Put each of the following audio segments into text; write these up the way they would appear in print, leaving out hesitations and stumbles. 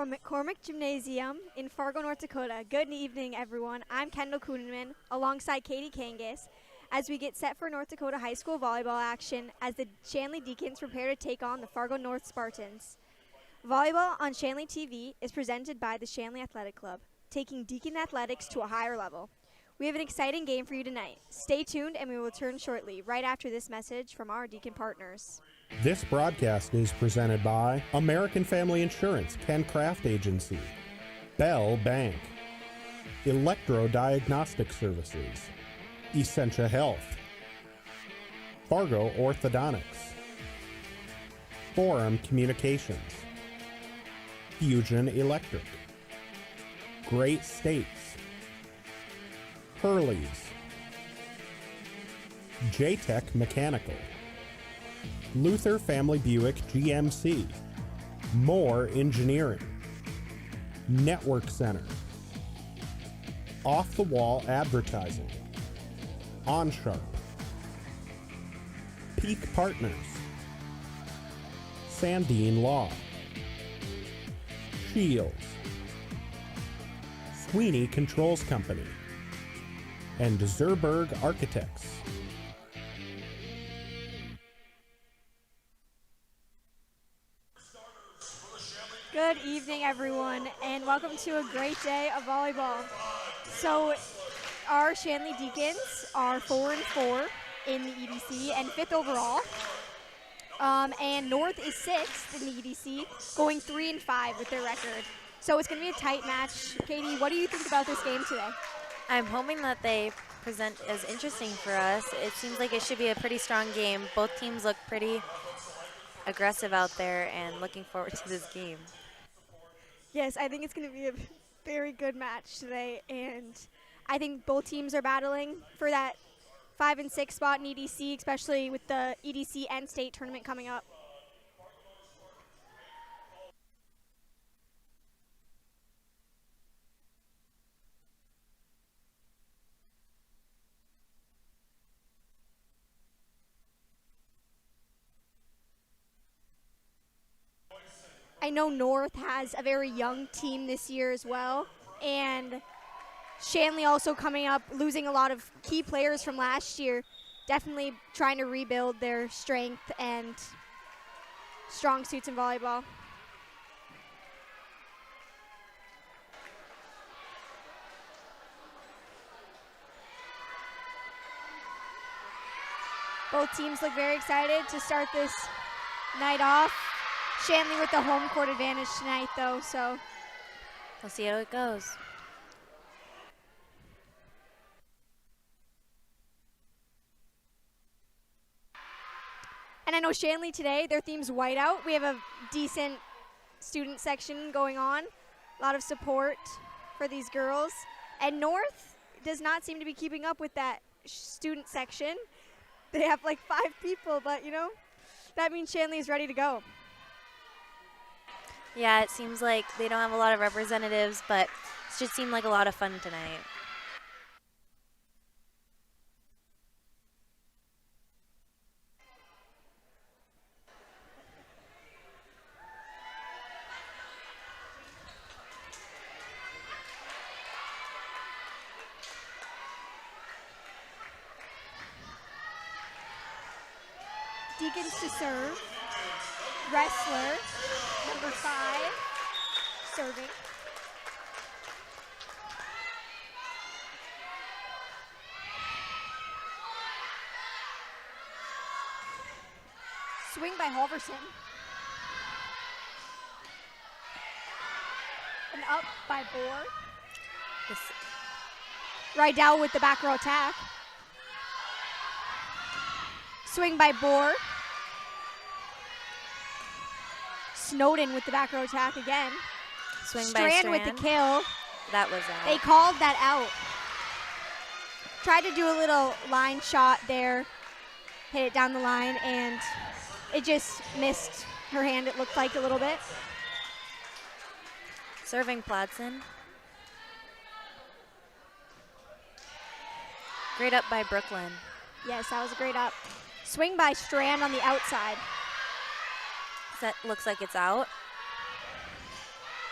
From McCormick Gymnasium in Fargo, North Dakota. Good evening, everyone. I'm Kendall Kuhnman alongside Katie Kangas as we get set for North Dakota high school volleyball action as the Shanley Deacons prepare to take on the Fargo North Spartans. Volleyball on Shanley TV is presented by the Shanley Athletic Club, taking Deacon athletics to a higher level. We have an exciting game for you tonight. Stay tuned and we will return shortly, right after this message from our Deacon partners. This broadcast is presented by American Family Insurance, Ken Craft Agency, Bell Bank, Electro Diagnostic Services, Essentia Health, Fargo Orthodontics, Forum Communications, Fusion Electric, Great States, Hurley's, J-Tech Mechanical, Luther Family Buick GMC, Moore Engineering, Network Center, Off the Wall Advertising, OnSharp, Peak Partners, Sandine Law, Shields, Sweeney Controls Company, and Zerberg Architects. Good evening, everyone, and welcome to a great day of volleyball. So, our Shanley Deacons are 4-4 in the EDC and 5th overall. And North is 6th in the EDC, going 3-5 with their record. So it's going to be a tight match. Katie, what do you think about this game today? I'm hoping that they present as interesting for us. It seems like it should be a pretty strong game. Both teams look pretty aggressive out there, and looking forward to this game. Yes, I think it's going to be a very good match today, and I think both teams are battling for that 5 and 6 spot in EDC, especially with the EDC and state tournament coming up. I know North has a very young team this year as well, and Shanley also coming up, losing a lot of key players from last year, definitely trying to rebuild their strength and strong suits in volleyball. Both teams look very excited to start this night off. Shanley with the home court advantage tonight, though, so We'll see how it goes. And I know Shanley today, their theme's whiteout. We have a decent student section going on, a lot of support for these girls. And North does not seem to be keeping up with that student section. They have like 5 people, but you know, that means Shanley is ready to go. Yeah, it seems like they don't have a lot of representatives, but it should seem like a lot of fun tonight. Deacons to serve. Wrestler, number 5, serving. Swing by Halverson. And up by Bohr. Rydell with the back row attack. Swing by Bohr. Snowden with the back row attack again. Swing Strand by Strand with the kill. That was out. They called that out. Tried to do a little line shot there. Hit it down the line, and it just missed her hand, it looked like, a little bit. Serving Pladsen. Great up by Brooklyn. Yes, that was a great up. Swing by Strand on the outside. That looks like it's out.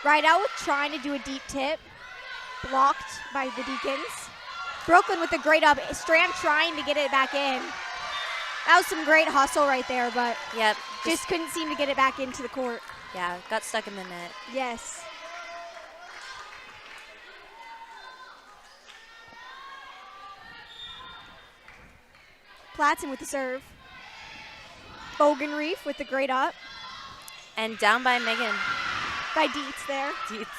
Rydell trying to do a deep tip. Blocked by the Deacons. Brooklyn with a great up. Strand trying to get it back in. That was some great hustle right there, but Yep. just couldn't seem to get it back into the court. Yeah, got stuck in the net. Yes. Platson with the serve. Bogenreef with the great up. And down by Megan. By Dietz there. Dietz.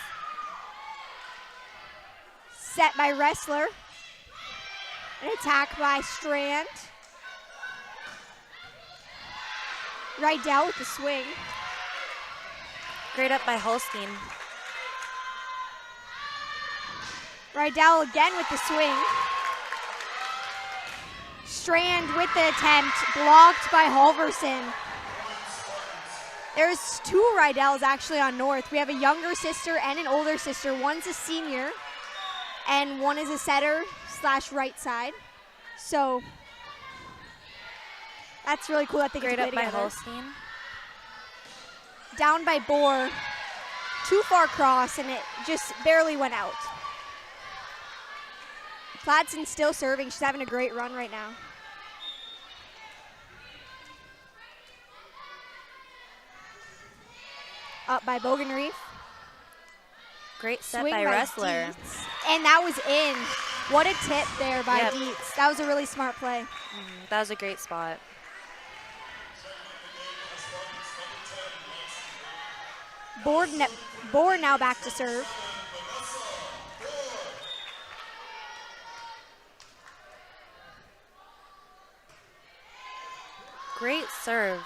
Set by Wrestler. An attack by Strand. Rydell with the swing. Great up by Holstein. Rydell again with the swing. Strand with the attempt, blocked by Halverson. There's 2 Rydells actually on North. We have a younger sister and an older sister. One's a senior, and one is a setter / right side. So that's really cool that they get to play Great up by together. Holstein. Down by Bohr. Too far cross, and it just barely went out. Platson still serving. She's having a great run right now. Up by Bogenreef. Great set Swing by Wrestler. Dietz. And that was in. What a tip there by Yep. Dietz. That was a really smart play. That was a great spot. Bohr now back to serve. Great serve.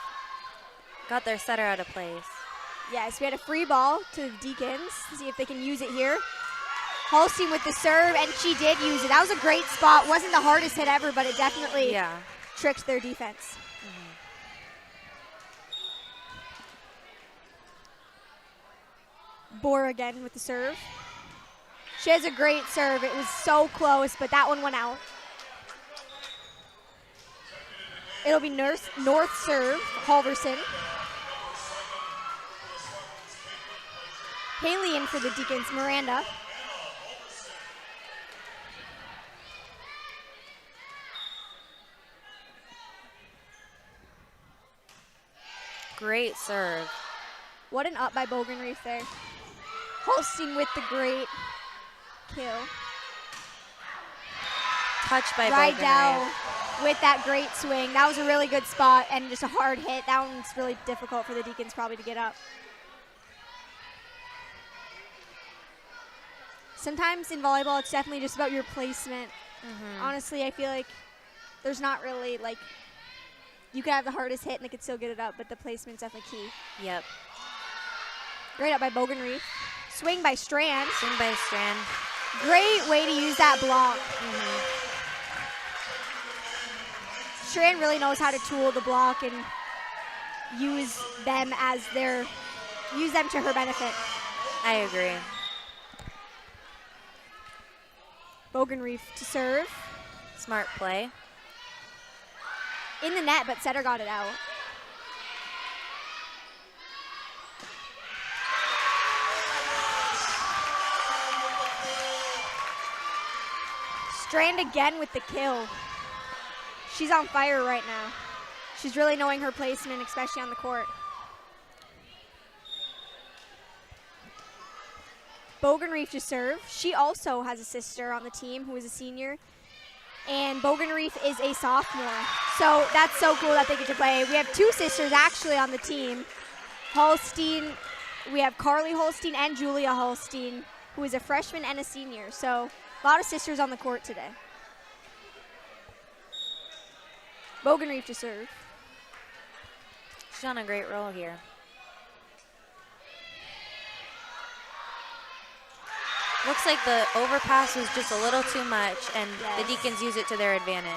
Got their setter out of place. Yes, we had a free ball to the Deacons. See if they can use it here. Holstein with the serve, and she did use it. That was a great spot. Wasn't the hardest hit ever, but it definitely tricked their defense. Bohr again with the serve. She has a great serve. It was so close, but that one went out. It'll be North serve, Halverson. Haley in for the Deacons, Miranda. Great serve. What an up by Bogenreef there. Holstein with the great kill. Touch by Rydell Bogenreef. with that great swing. That was a really good spot and just a hard hit. That one's really difficult for the Deacons probably to get up. Sometimes in volleyball, it's definitely just about your placement. Honestly, I feel like there's not really, like, you could have the hardest hit and they could still get it up, but the placement's definitely key. Yep. Great up by Bogenreef. Swing by Strand. Swing by Strand. Great way to use that block. Strand really knows how to tool the block and use them to her benefit. I agree. Bogenreef to serve. Smart play. In the net, but setter got it out. Strand again with the kill. She's on fire right now. She's really knowing her placement, especially on the court. Bogenreef to serve. She also has a sister on the team who is a senior. And Bogenreef is a sophomore. So that's so cool that they get to play. We have 2 sisters actually on the team. Holstein, we have Carly Holstein and Julia Holstein, who is a freshman and a senior. So a lot of sisters on the court today. Bogenreef to serve. She's on a great roll here. Looks like the overpass was just a little too much, and the Deacons use it to their advantage.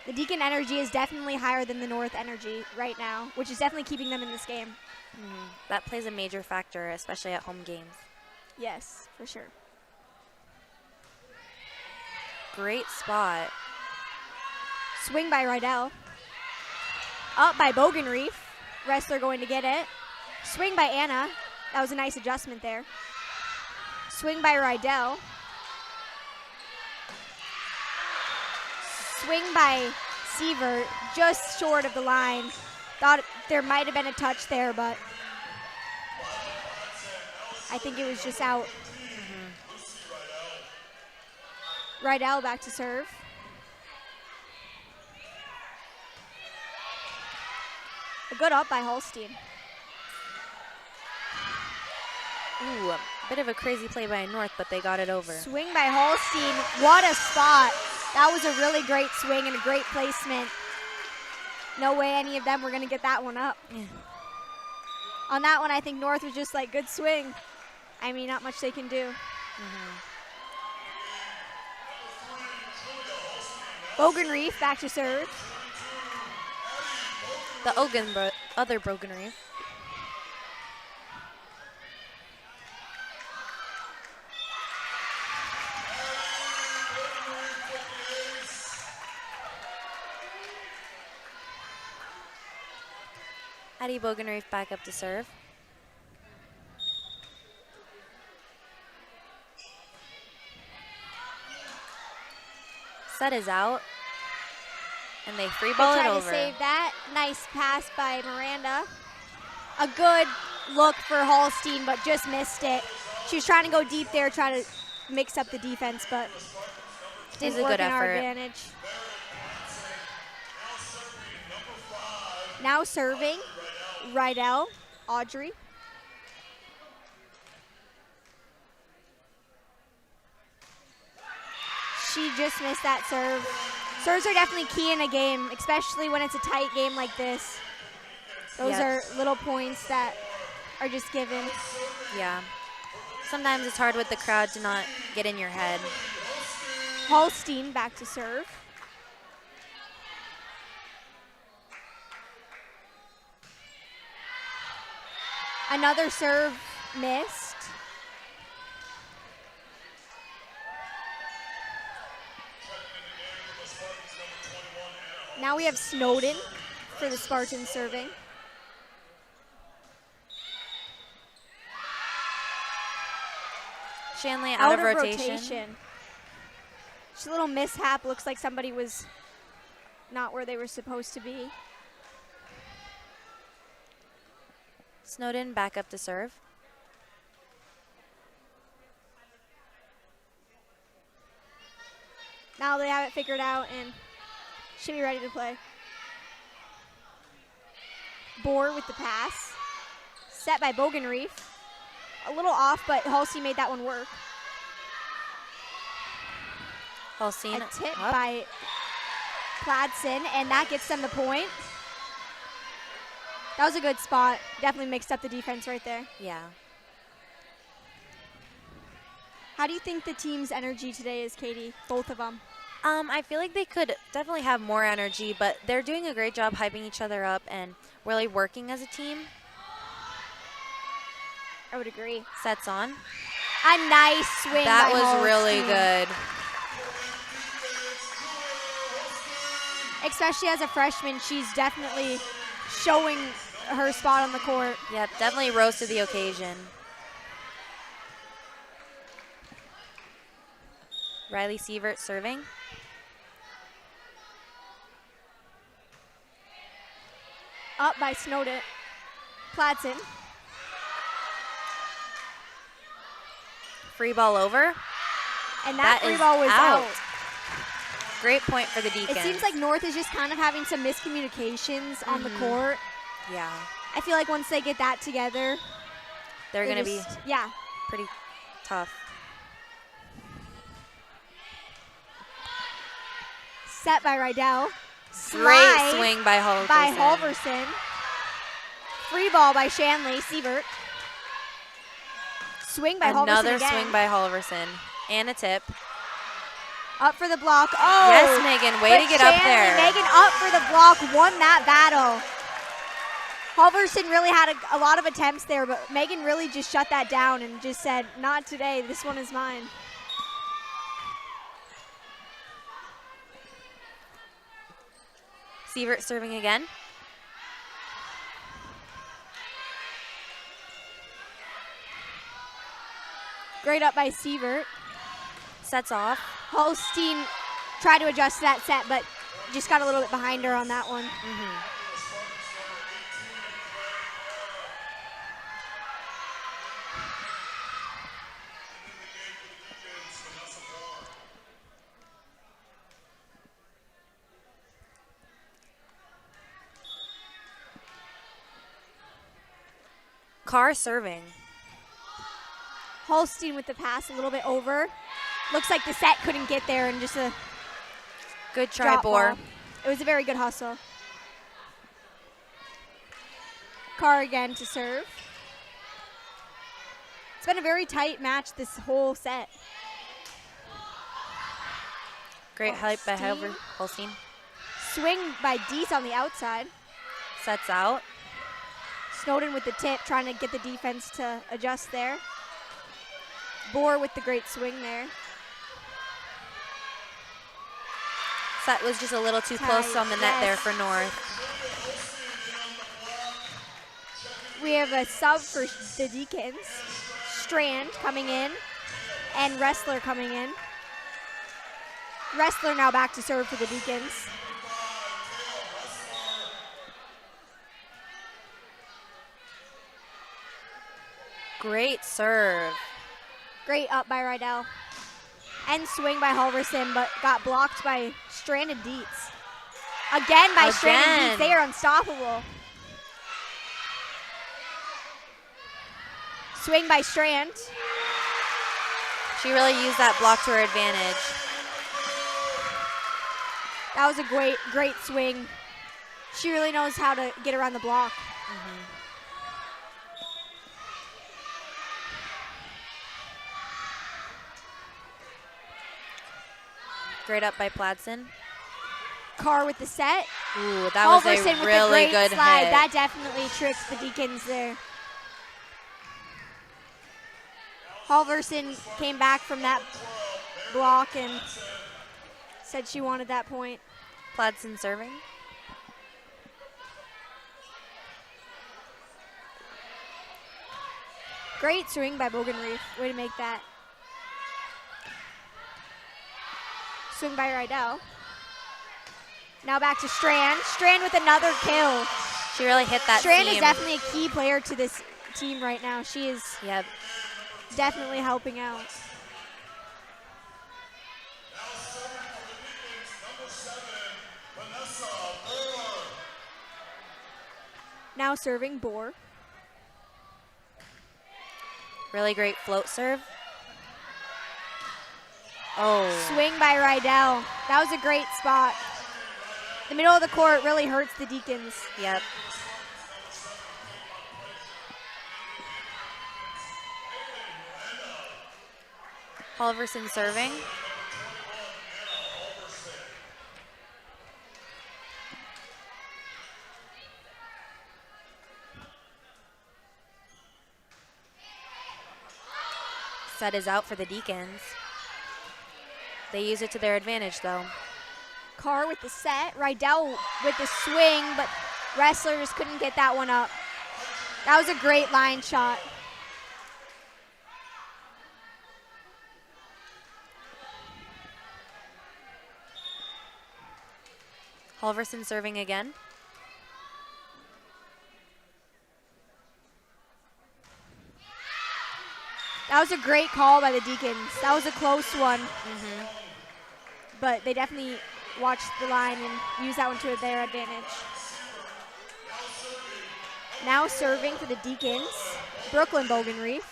The Deacon energy is definitely higher than the North energy right now, which is definitely keeping them in this game. That plays a major factor, especially at home games. Yes, for sure. Great spot. Swing by Rydell. Up by Bogenreef. Wrestler going to get it. Swing by Anna. That was a nice adjustment there. Swing by Rydell. Swing by Sievert, just short of the line. Thought there might have been a touch there, but I think it was just out. Rydell back to serve. A good up by Holstein. Ooh, a bit of a crazy play by North, but they got it over. Swing by Holstein. What a spot. That was a really great swing and a great placement. No way any of them were going to get that one up. Yeah. On that one, I think North was just like, good swing. I mean, not much they can do. Bogan Reef back to serve. The other Bogan Reef. Addie Bogan Reef back up to serve. Set is out. And they free ball it over. They tried to save that. Nice pass by Miranda. A good look for Holstein, but just missed it. She was trying to go deep there, trying to mix up the defense, but didn't work in our advantage. Now serving, Rydell, Audrey. She just missed that serve. Serves are definitely key in a game, especially when it's a tight game like this. Those are little points that are just given. Yeah. Sometimes it's hard with the crowd to not get in your head. Holstein back to serve. Another serve missed. Now we have Snowden for the Spartans serving. Shanley out of rotation. Just a little mishap. Looks like somebody was not where they were supposed to be. Snowden back up to serve. Now they have it figured out and should be ready to play. Bohr with the pass. Set by Bogan Reef. A little off, but Holstein made that one work. Holstein a tip by Pladson, and that gets them the point. That was a good spot. Definitely mixed up the defense right there. Yeah. How do you think the team's energy today is, Katie? Both of them. I feel like they could definitely have more energy, but they're doing a great job hyping each other up and really working as a team. I would agree. Sets on. A nice swing. That by was Holstein. really good. Especially as a freshman, she's definitely showing her spot on the court. Yep, definitely rose to the occasion. Riley Sievert serving. Up by Snowden. Pladson. Free ball over. And that free ball was out. Great point for the Deacons. It seems like North is just kind of having some miscommunications on the court. Yeah. I feel like once they get that together, they're going to be pretty tough. Set by Rydell. Great swing by Halverson. Free ball by Shanley. Sievert. Swing by Halverson Another again. swing by Halverson. And a tip. Up for the block. Oh! Yes, Megan. Way to get up there. Megan up for the block. Won that battle. Halverson really had a lot of attempts there, but Megan really just shut that down and just said, not today. This one is mine. Sievert serving again. Great up by Sievert. Sets off. Holstein tried to adjust to that set, but just got a little bit behind her on that one. Carr serving. Holstein with the pass a little bit over. Looks like the set couldn't get there, and just a Good try, drop Bohr. ball. It was a very good hustle. Carr again to serve. It's been a very tight match this whole set. Great height by Holstein. Swing by Deese on the outside. Sets out. Snowden with the tip, trying to get the defense to adjust there. Bohr with the great swing there. Set was just a little too close on the net there for North. We have a sub for the Deacons. Strand coming in, and Wrestler coming in. Wrestler now back to serve for the Deacons. Great serve. Great up by Rydell. And swing by Halverson, but got blocked by Strand and Dietz. Again by Strand and Dietz. They are unstoppable. Swing by Strand. She really used that block to her advantage. That was a great swing. She really knows how to get around the block. Great up by Pladsen. Carr with the set. Ooh, that was a Halverson with really the great good slide. hit. That definitely tricked the Deacons there. Halverson came back from that block and said she wanted that point. Pladsen serving. Great swing by Bogenreef. Way to make that. Swing by Rydell. Now back to Strand. Strand with another kill. She really hit that Strand seam. is definitely a key player to this team right now. She is Yep. definitely helping out. Now serving Bohr. Really great float serve. Oh. Swing by Rydell. That was a great spot. The middle of the court really hurts the Deacons. Yep. Halverson serving. Set is out for the Deacons. They use it to their advantage, though. Carr with the set. Rydell with the swing, but Wrestler just couldn't get that one up. That was a great line shot. Halverson serving again. That was a great call by the Deacons. That was a close one. But they definitely watched the line and used that one to their advantage. Now serving for the Deacons, Brooklyn Bogenreef.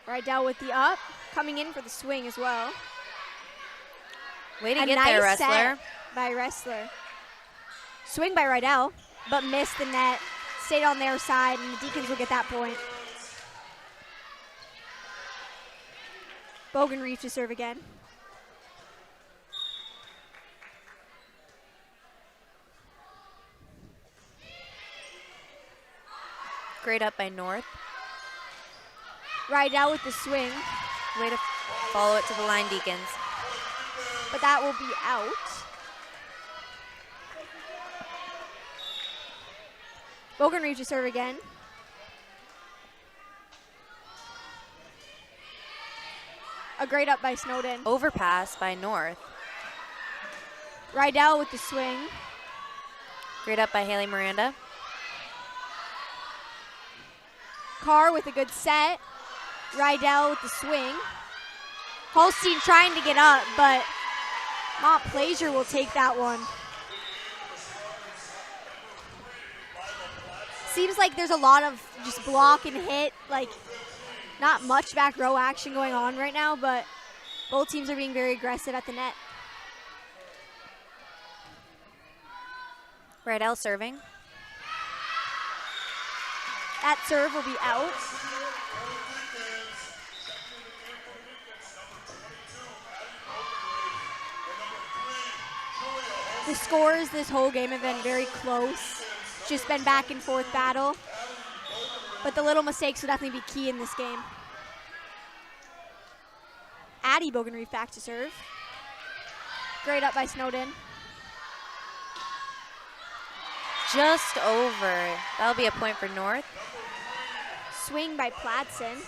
Rydell with the up, coming in for the swing as well. Way to A get nice there, Wrestler. set by Wrestler. Swing by Rydell, but missed the net. Stayed on their side, and the Deacons will get that point. Bogenreef to serve again. Great up by North. Rydell with the swing, Way to follow it to the line, Deacons. but that will be out. Bogenreef to serve again. A great up by Snowden. Overpass by North. Rydell with the swing. Great up by Haley Miranda. Carr with a good set. Rydell with the swing. Holstein trying to get up, but Montplaisir will take that one. Seems like there's a lot of just block and hit, like not much back row action going on right now, but both teams are being very aggressive at the net. Rydell serving. That serve will be out. The scores this whole game have been very close. Just been back and forth battle. But the little mistakes will definitely be key in this game. Addie Bogenreef back to serve. Great up by Snowden. Just over. That'll be a point for North. Swing by Pladsen.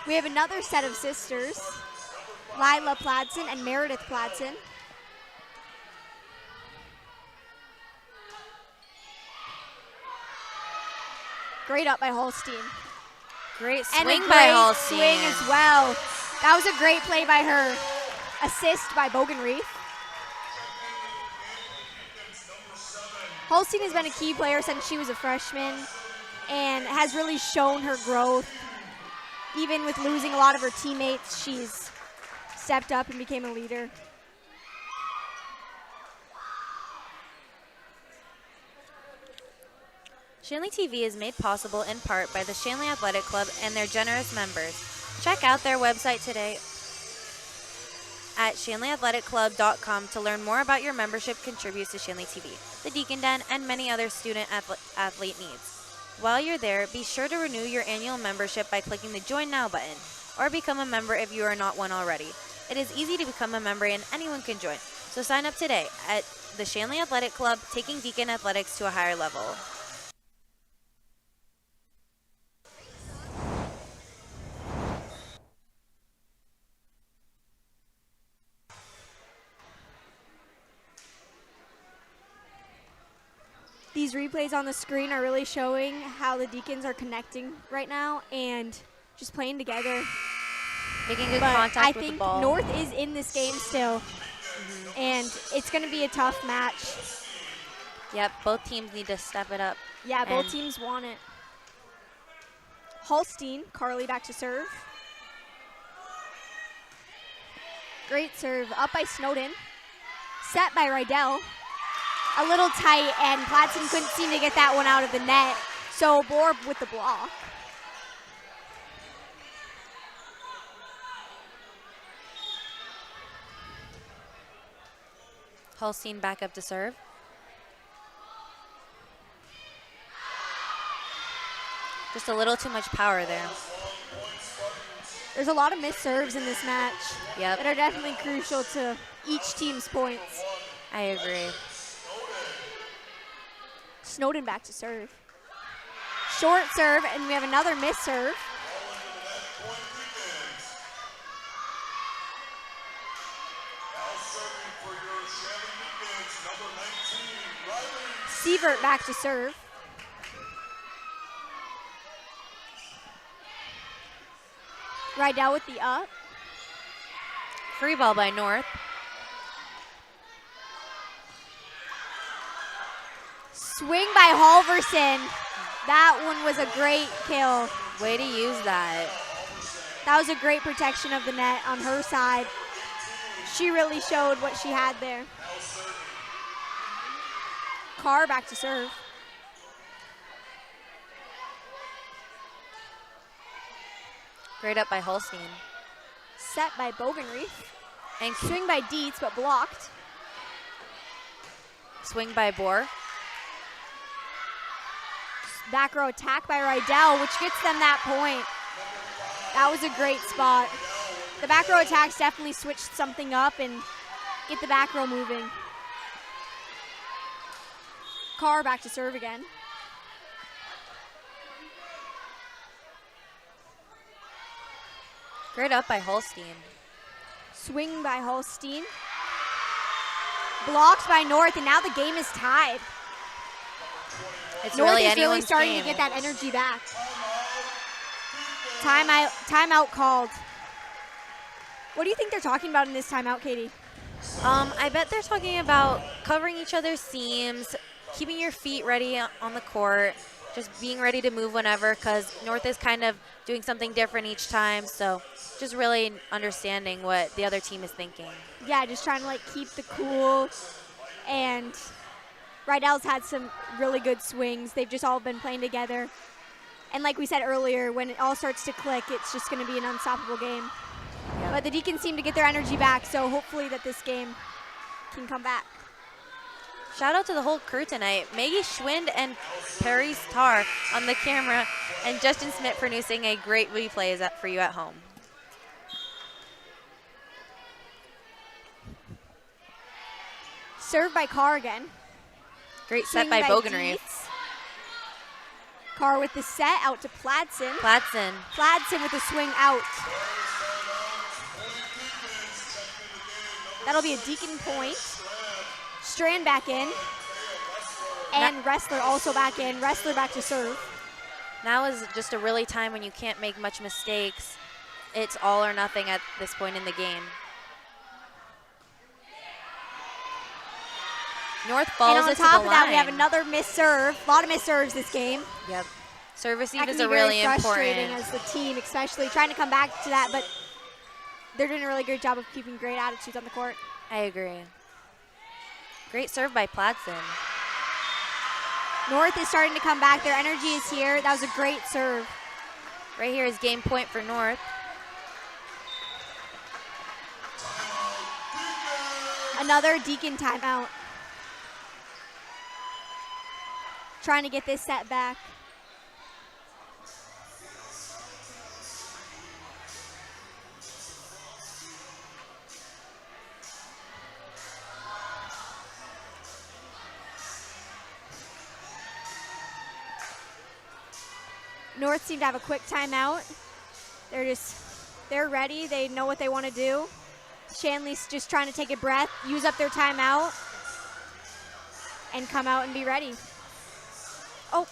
We have another set of sisters, Lila Pladsen and Meredith Pladsen. Great up by Holstein. Great And swing a by great Holstein. swing as well. That was a great play by her. Assist by Bogenreef. Holstein has been a key player since she was a freshman and has really shown her growth. Even with losing a lot of her teammates, she's stepped up and became a leader. Shanley TV is made possible in part by the Shanley Athletic Club and their generous members. Check out their website today at shanleyathletic.club.com to learn more about your membership contributes to Shanley TV, the Deacon Den, and many other student athlete needs. While you're there, be sure to renew your annual membership by clicking the Join Now button, or become a member if you are not one already. It is easy to become a member and anyone can join, so sign up today at the Shanley Athletic Club, taking Deacon athletics to a higher level. These replays on the screen are really showing how the Deacons are connecting right now and just playing together. Making good But contact I with the think ball. North is in this game still, and it's going to be a tough match. Yep, both teams need to step it up. Yeah, both And teams want it. Holstein, Carly back to serve. Great serve, up by Snowden. Set by Rydell. A little tight, and Pladsen couldn't seem to get that one out of the net. So Borb with the block. Holstein back up to serve. Just a little too much power there. There's a lot of missed serves in this match Yep, that are definitely crucial to each team's points. I agree. Snowden back to serve. Short serve, and we have another miss serve. Sievert back to serve. Rydell with the up. Free ball by North. Swing by Halverson. That one was a great kill. Way to use that. That was a great protection of the net on her side. She really showed what she had there. Carr back to serve. Great up by Holstein. Set by Bogenreef. And Swing by Dietz, but blocked. swing by Bohr. Back row attack by Rydell, which gets them that point. That was a great spot. The back row attacks definitely switched something up and get the back row moving. Carr back to serve again. Great up by Holstein. Swing by Holstein. Blocked by North, and now the game is tied. It's North really is really anyone's starting game. to get that energy back. Timeout called. What do you think they're talking about in this timeout, Katie? I bet they're talking about covering each other's seams, keeping your feet ready on the court, just being ready to move whenever, because North is kind of doing something different each time. So just really understanding what the other team is thinking. Yeah, just trying to like keep the cool. And Rydell's had some really good swings. They've just all been playing together. And like we said earlier, when it all starts to click, it's just going to be an unstoppable game. Yep. But the Deacons seem to get their energy back, so hopefully that this game can come back. Shout out to the whole crew tonight. Maggie Schwind and Perry Starr on the camera, and Justin Smith producing a great replay for you at home. Served by Carr again. Great Swing set by Bogenreef. Dietz. Carr with the set out to Pladsen. Pladsen with the swing out. That'll be a Deacon point. Strand back in. And Ressler also back in. Ressler back to serve. Now is just a really time when you can't make much mistakes. It's all or nothing at this point in the game. North falls and on it to top the of that, line. we have another missed serve. A lot of missed serves this game. Yep. Serve receive That is can a be really very frustrating important. as the team, especially trying to come back to that, but they're doing a really great job of keeping great attitudes on the court. I agree. Great serve by Pladsen. North is starting to come back. Their energy is here. That was a great serve. Right here is game point for North. Another Deacon timeout. Trying to get this set back. North seem to have a quick timeout. They're ready. They know what they want to do. Shanley's just trying to take a breath, use up their timeout, and come out and be ready. Oh.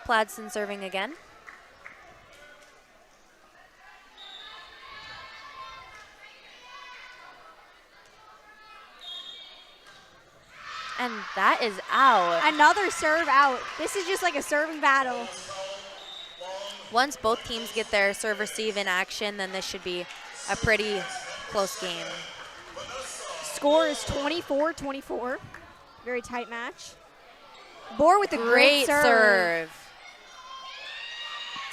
Pladsen serving again. And that is out. Another serve out. This is just like a serving battle. Once both teams get their serve receive in action, then this should be a pretty close game. Score is 24-24. Very tight match. Bohr with a great serve.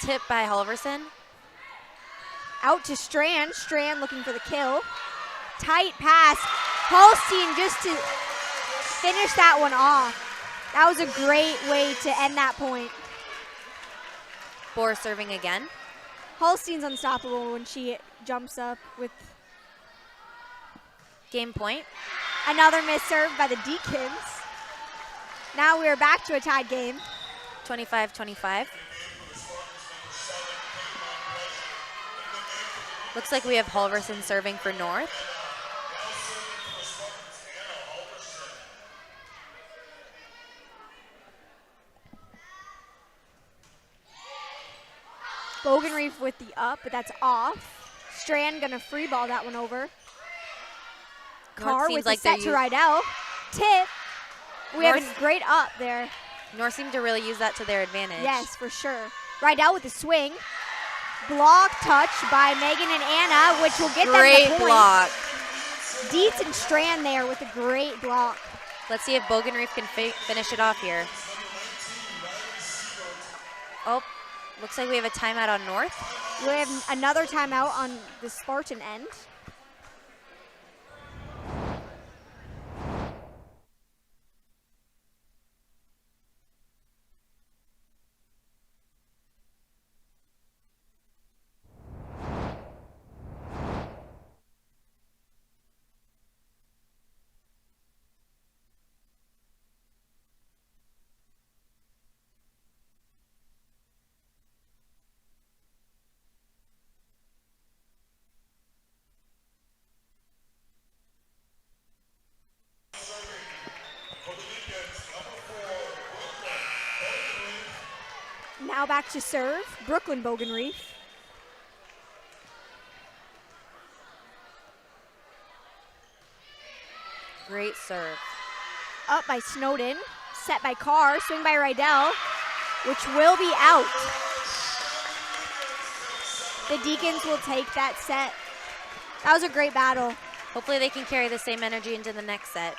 Tip by Halverson. Out to Strand. Strand looking for the kill. Tight pass. Holstein just to finish that one off. That was a great way to end that point. Bohr serving again. Holstein's unstoppable when she jumps up with game point. Another miss serve by the Deacons. Now we are back to a tied game. 25-25. Looks like we have Halverson serving for North. Bogenreef with the up, but that's off. Strand gonna free ball that one over. Carr with the set to Rydell. Tip. We have a great up there. North seemed to really use that to their advantage. Yes, for sure. Rydell with the swing. Block touch by Megan and Anna, which will get them the point. Great block. Dietz and Strand there with a great block. Let's see if Bogenreef can finish it off here. Oh, looks like we have a timeout on North. We have another timeout on the Spartan end. Now back to serve, Brooklyn Bogenreef. Great serve. Up by Snowden, set by Carr, swing by Rydell, which will be out. The Deacons will take that set. That was a great battle. Hopefully they can carry the same energy into the next set.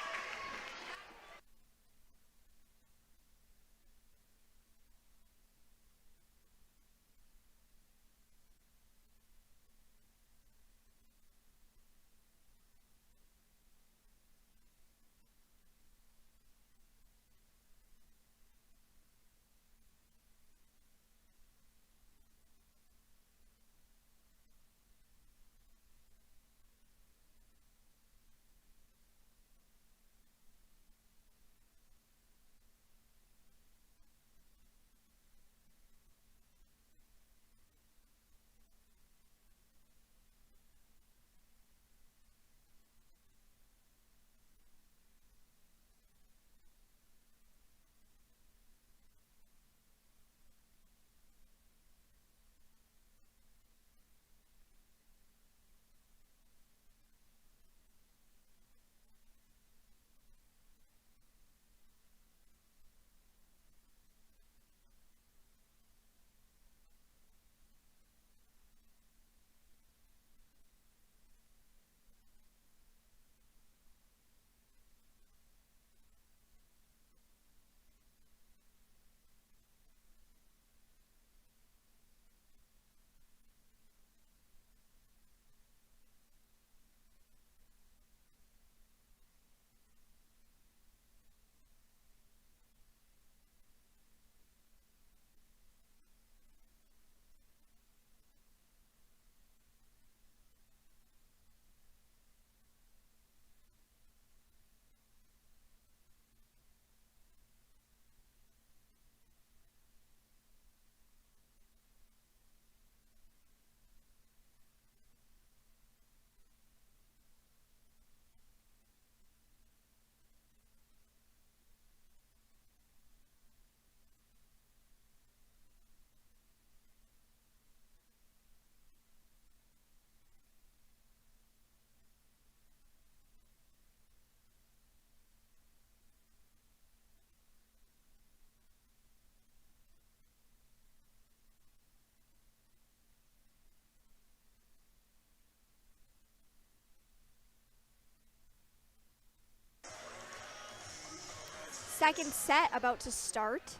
Second set about to start.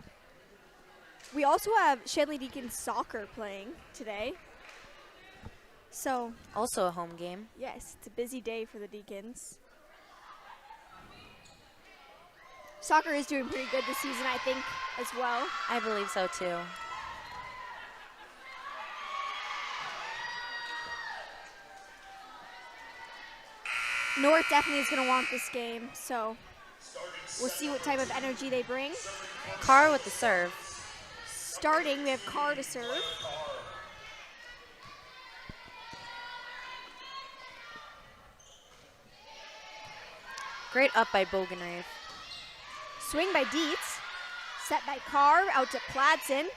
We also have Shanley Deacons soccer playing today. So, Also a home game. yes, it's a busy day for the Deacons. Soccer is doing pretty good this season, I think, as well. I believe so too. North definitely is going to want this game, so we'll see what type of energy they bring. Carr with the serve. Starting, we have Carr to serve. Great up by Bogenreef. Swing by Dietz. Set by Carr, out to Platson.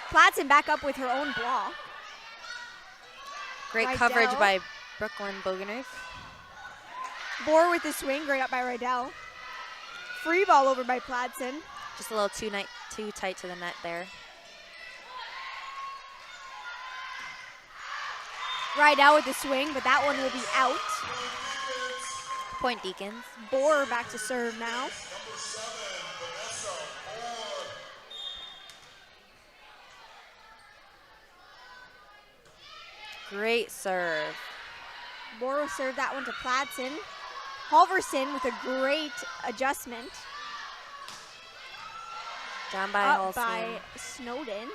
Platson back up with her own block. Great Rydell. coverage by Brooklyn Bogenreef. Bohr with the swing, great up by Rydell. Free ball over by Platson. Just a little too tight to the net there. Rydell with the swing, but that one will be out. Point Deacons. Bohr back to serve now. Great serve. Bohr will serve that one to Platson. Halverson with a great adjustment. Down by Up Halstein. by Snowden.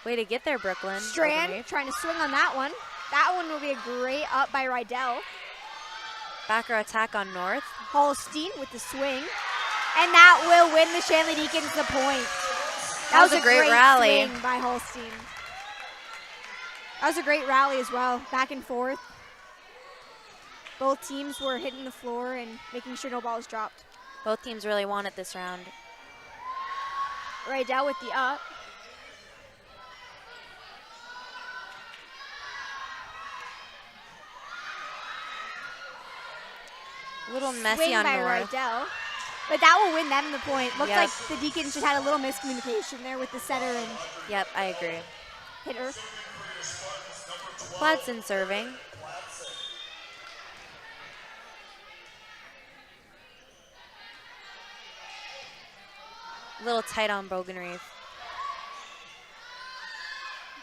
Way to get there, Brooklyn. Strand Bogenreef. trying to swing on that one. That one will be a great up by Rydell. Backer attack on North. Holstein with the swing. And that will win the Shanley Deacons the point. That was a great rally. Swing by Holstein. That was a great rally as well, back and forth. Both teams were hitting the floor and making sure no balls dropped. Both teams really won it this round. Rydell with the up. A little messy Swing on by North. Rydell. But that will win them the point. Looks Yep. like the Deacons just had a little miscommunication there with the setter and Yep, I agree. hitter. Platson serving. A little tight on Bogenreef.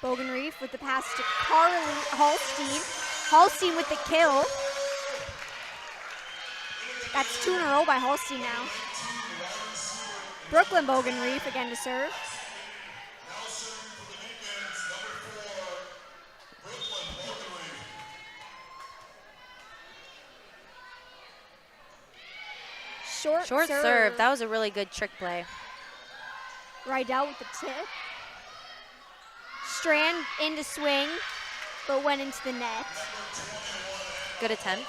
Bogenreef with the pass to Carly Holstein. Holstein with the kill. That's 2 in a row by Holstein now. Brooklyn Bogenreef again to serve. Short serve. That was a really good trick play. Rydell with the tip. Strand into swing, but went into the net. Good attempt.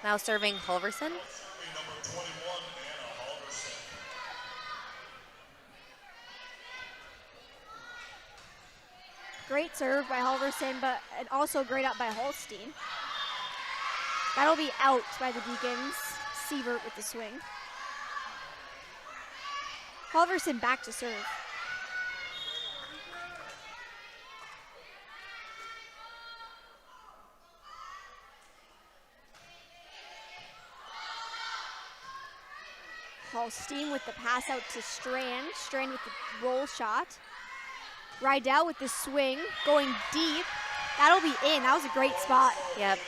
Now serving Halverson. Great serve by Halverson, but also great up by Holstein. That'll be out by the Deacons. Sievert with the swing. Halverson back to serve. Holstein with the pass out to Strand. Strand with the roll shot. Rydell with the swing, going deep. That'll be in. That was a great spot. Yep.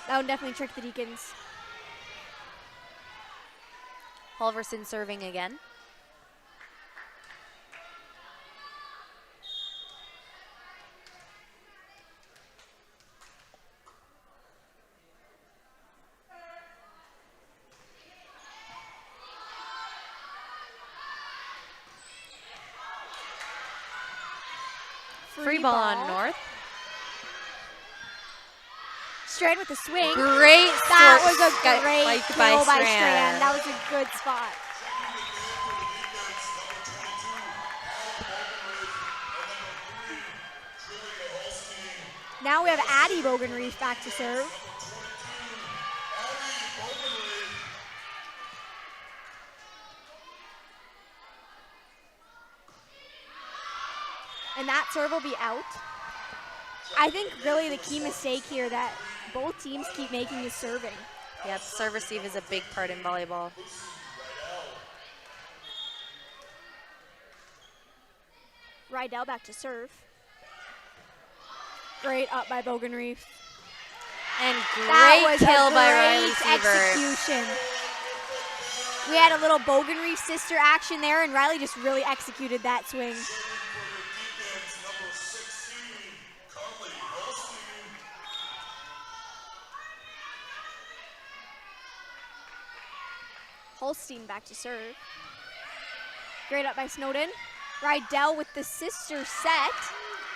That would definitely trick the Deacons. Halverson serving again. Free ball on North. Strand with the swing. Great. That was a got great spiked kill by Strand. Strand. That was a good spot. Now we have Addie Bogenreef back to serve. And that serve will be out. I think really the key mistake here that both teams keep making is serving. Yep, serve receive is a big part in volleyball. Rydell back to serve. Great up by Bogenreef. And That great was kill a by Riley great Sievert. execution. We had a little Bogenreef sister action there, and Riley just really executed that swing. Holstein back to serve. Great up by Snowden. Rydell with the sister set.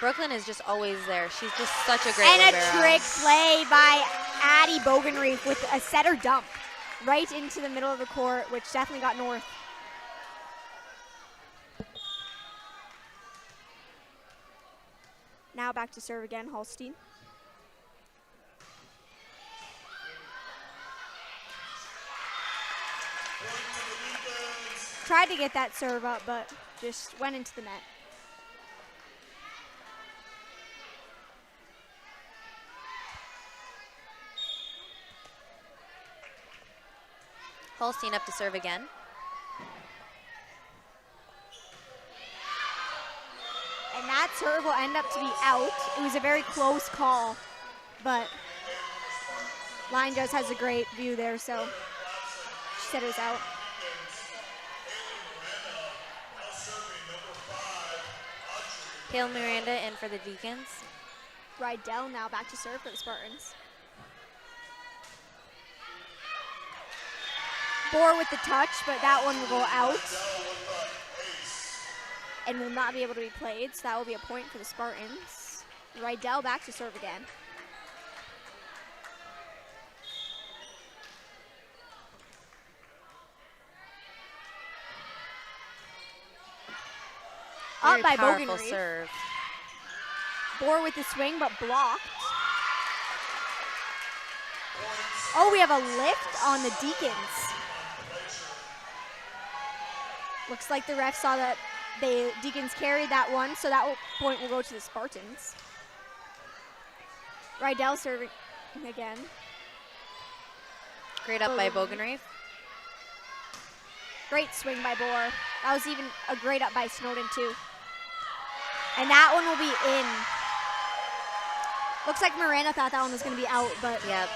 Brooklyn is just always there. She's just such a great And a libero. trick play by Addie Bogenreef with a setter dump right into the middle of the court, which definitely got North. Now back to serve again, Holstein. Tried to get that serve up, but just went into the net. Holstein up to serve again. And that serve will end up to be out. It was a very close call, but line just has a great view there, so she said it was out. Kale Miranda in for the Deacons. Rydell now back to serve for the Spartans. Bohr with the touch, but that one will go out and will not be able to be played, so that will be a point for the Spartans. Rydell back to serve again. Up by powerful Bogenreef. serve. Bohr with the swing, but blocked. Oh, we have a lift on the Deacons. Looks like the ref saw that the Deacons carried that one, so that point will go to the Spartans. Rydell serving again. Great up by Bogenreef. Great swing by Bohr. That was even a great up by Snowden, too. And that one will be in. Looks like Miranda thought that one was going to be out, but Yep.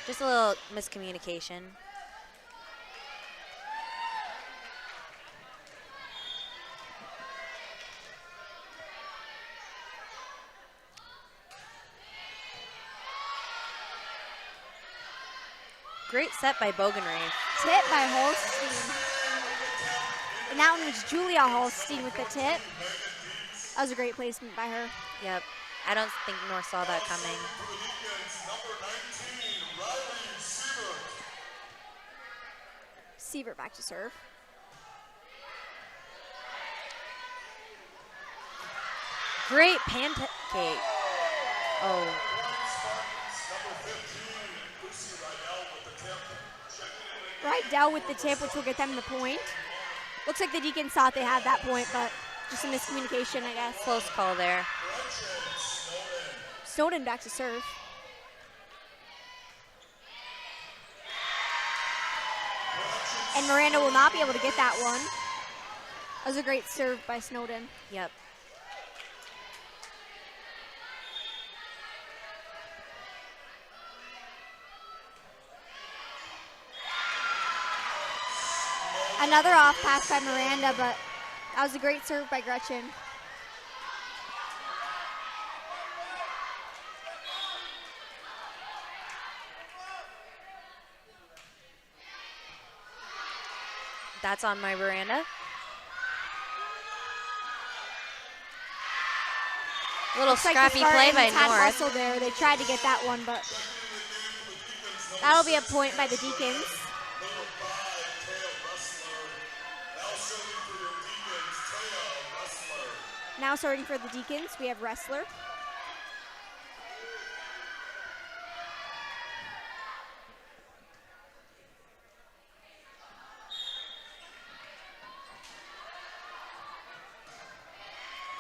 Just a little miscommunication. Great set by Bogenreef. tip by Holstein. And that one was Julia Holstein with the tip. That was a great placement by her. Yep. I don't think North saw that coming. Sievert back to serve. Great pancake. Oh. Rydell with the tip, which will get them the point. Looks like the Deacons thought they had that point, but just a miscommunication, I guess. Close call there. Snowden back to serve. And Miranda will not be able to get that one. That was a great serve by Snowden. Yep. Another off pass by Miranda, but that was a great serve by Gretchen. That's on my Miranda. Little Looks like scrappy the play by Spartans had North. hustle there. They tried to get that one, but that'll be a point by the Deacons. Now starting for the Deacons, we have Wrestler.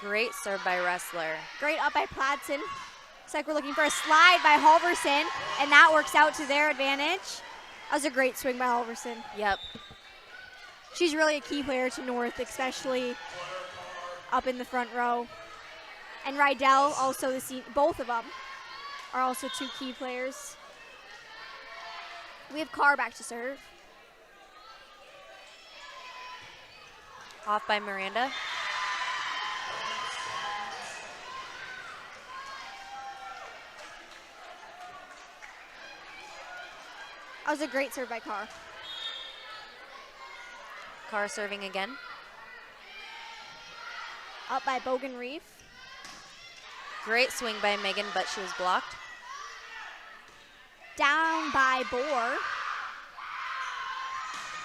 Great serve by Wrestler. Great up by Platson. Looks like we're looking for a slide by Halverson, and that works out to their advantage. That was a great swing by Halverson. Yep. She's really a key player to North, especially up in the front row. And Rydell, also both of them are also two key players. We have Carr back to serve. Off by Miranda. That was a great serve by Carr. Carr serving again. Up by Bogenreef. Great swing by Megan, but she was blocked. Down by Bohr.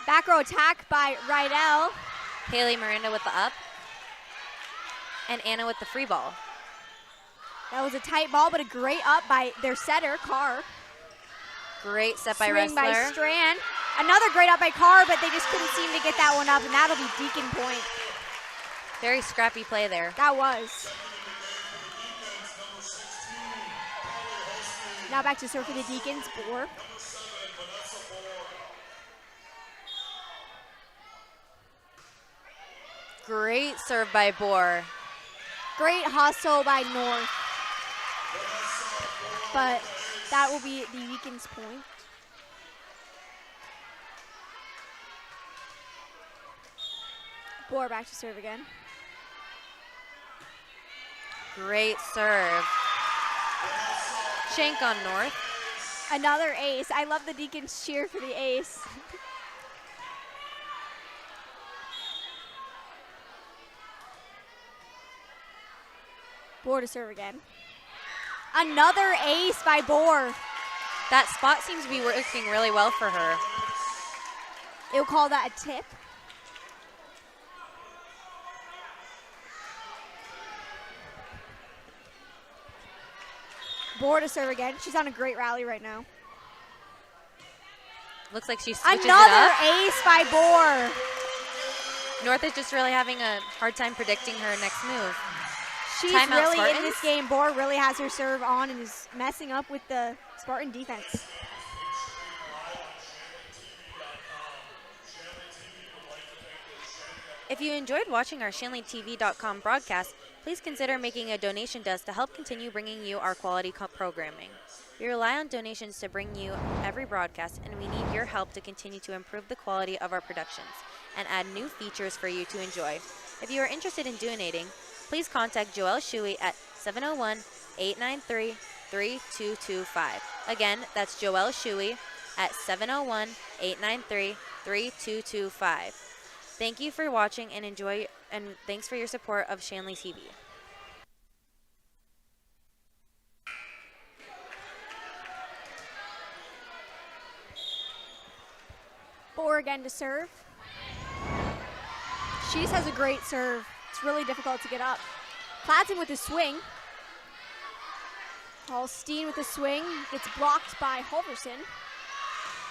Back row attack by Rydell. Haley Miranda with the up. And Anna with the free ball. That was a tight ball, but a great up by their setter, Carr. Great set by Swing Wrestler. by Strand. Another great up by Carr, but they just couldn't seem to get that one up, and that'll be Deacon point. Very scrappy play there. That was. Now back to serve for the Deacons, Bohr. Great serve by Bohr. Great hustle by North. But that will be the Deacons point. Bohr back to serve again. Great serve. Shank on North. Another ace. I love the Deacons cheer for the ace. Bohr to serve again. Another ace by Bohr. That spot seems to be working really well for her. It'll call that a tip. Bohr to serve again. She's on a great rally right now. Looks like she switches Another it up. ace by Bohr. North is just really having a hard time predicting her next move. She's Timeout, really Spartans. in this game. Bohr really has her serve on and is messing up with the Spartan defense. If you enjoyed watching our ShanleyTV.com broadcast, please consider making a donation to us to help continue bringing you our quality programming. We rely on donations to bring you every broadcast, and we need your help to continue to improve the quality of our productions and add new features for you to enjoy. If you are interested in donating, please contact Joelle Shuey at 701-893-3225. Again, that's Joelle Shuey at 701-893-3225. Thank you for watching and thanks for your support of Shanley TV. Bohr again to serve. She just has a great serve. It's really difficult to get up. Cladson with a swing. Holstein with a swing. Gets blocked by Halverson.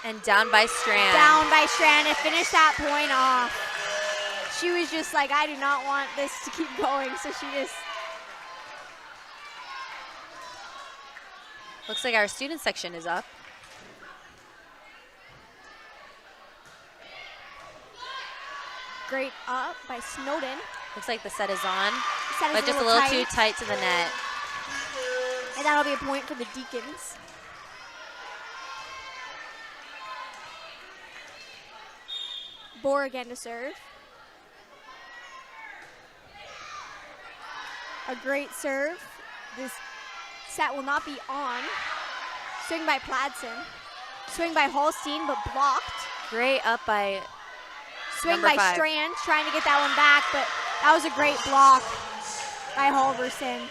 And down by Strand. Down by Strand to finish that point off. She was just like, I do not want this to keep going, so she just... Looks like our student section is up. Great up by Snowden. Looks like the set is on, Set is but just a little too tight to the net. And that'll be a point for the Deacons. Bohr again to serve. A great serve. This set will not be on. Swing by Pladson. Swing by Holstein, but blocked. Great up by Swing number by 5. Strand, trying to get that one back, but that was a great block by Halverson.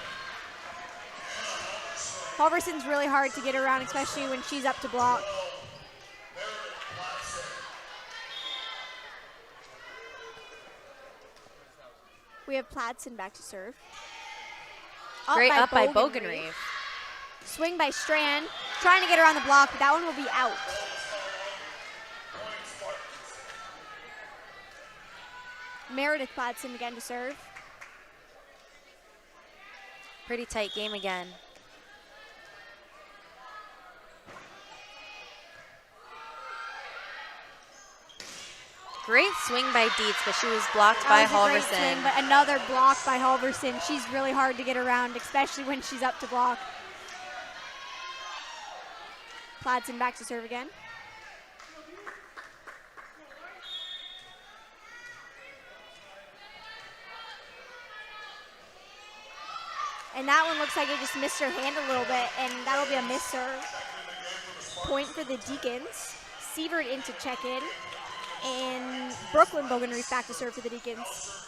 Halverson's really hard to get around, especially when she's up to block. We have Pladson back to serve. Great up by Bogenreef. Bogenreef. Swing by Strand, trying to get her on the block, but that one will be out. Meredith Pladson again to serve. Pretty tight game again. Great swing by Dietz, but she was blocked by That was a great Halverson. swing, but another block by Halverson. She's really hard to get around, especially when she's up to block. Pladson back to serve again. And that one looks like it just missed her hand a little bit, and that'll be a miss serve. Point for the Deacons. Sievert in to check in. And Brooklyn Bogenreef back to serve for the Deacons.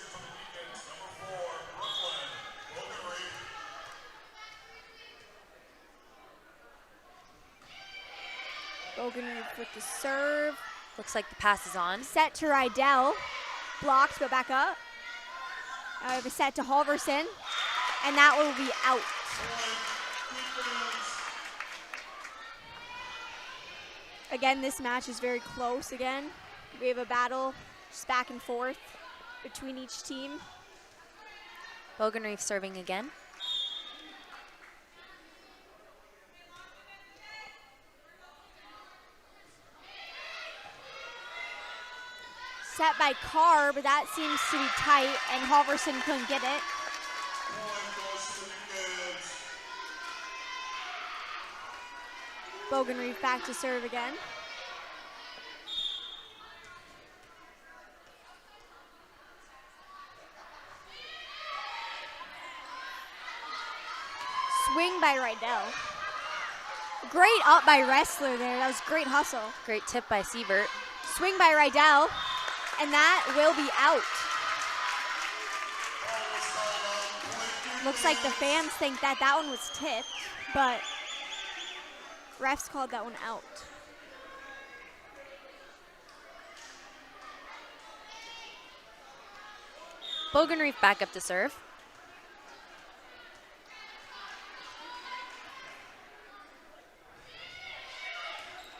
Bogenreef with the serve. Looks like the pass is on. Set to Rydell. Blocked, but back up. Now we have a set to Halverson. And that will be out. Again, this match is very close again. We have a battle just back and forth between each team. Bogenreef serving again. Set by Carr, but that seems to be tight, and Halverson couldn't get it. Bogenreef back to serve again. Swing by Rydell. Great up by Wrestler there. That was great hustle. Great tip by Sievert. Swing by Rydell, and that will be out. Looks like the fans think that that one was tipped, but refs called that one out. Bogenreef back up to serve.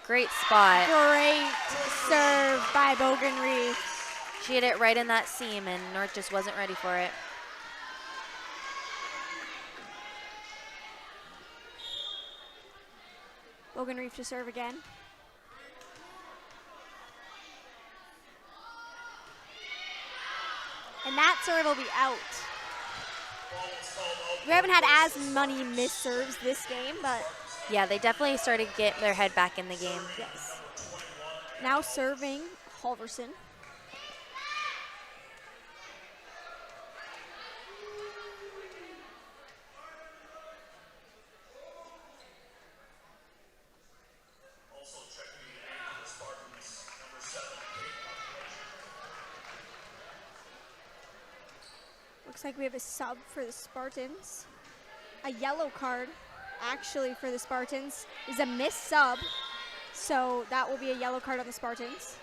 Great spot. Great serve by Bogan Reef. She hit it right in that seam, and North just wasn't ready for it. Bogan Reef to serve again. And that serve will be out. We haven't had as many missed serves this game, but Yeah, they definitely started to get their head back in the game. yes. Now serving Halverson. Also checking in the Spartans, number 7. Looks like we have a sub for the Spartans. A yellow card, actually, for the Spartans is a missed sub. So that will be a yellow card on the Spartans.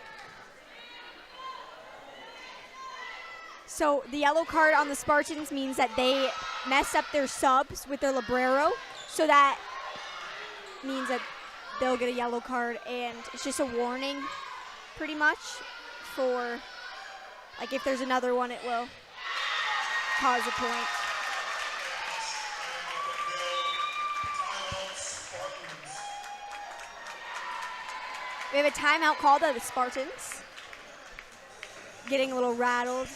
So the yellow card on the Spartans means that they mess up their subs with their librero. So that means that they'll get a yellow card, and it's just a warning pretty much for, like, if there's another one, it will cause a point. We have a timeout called by the Spartans. Getting a little rattled.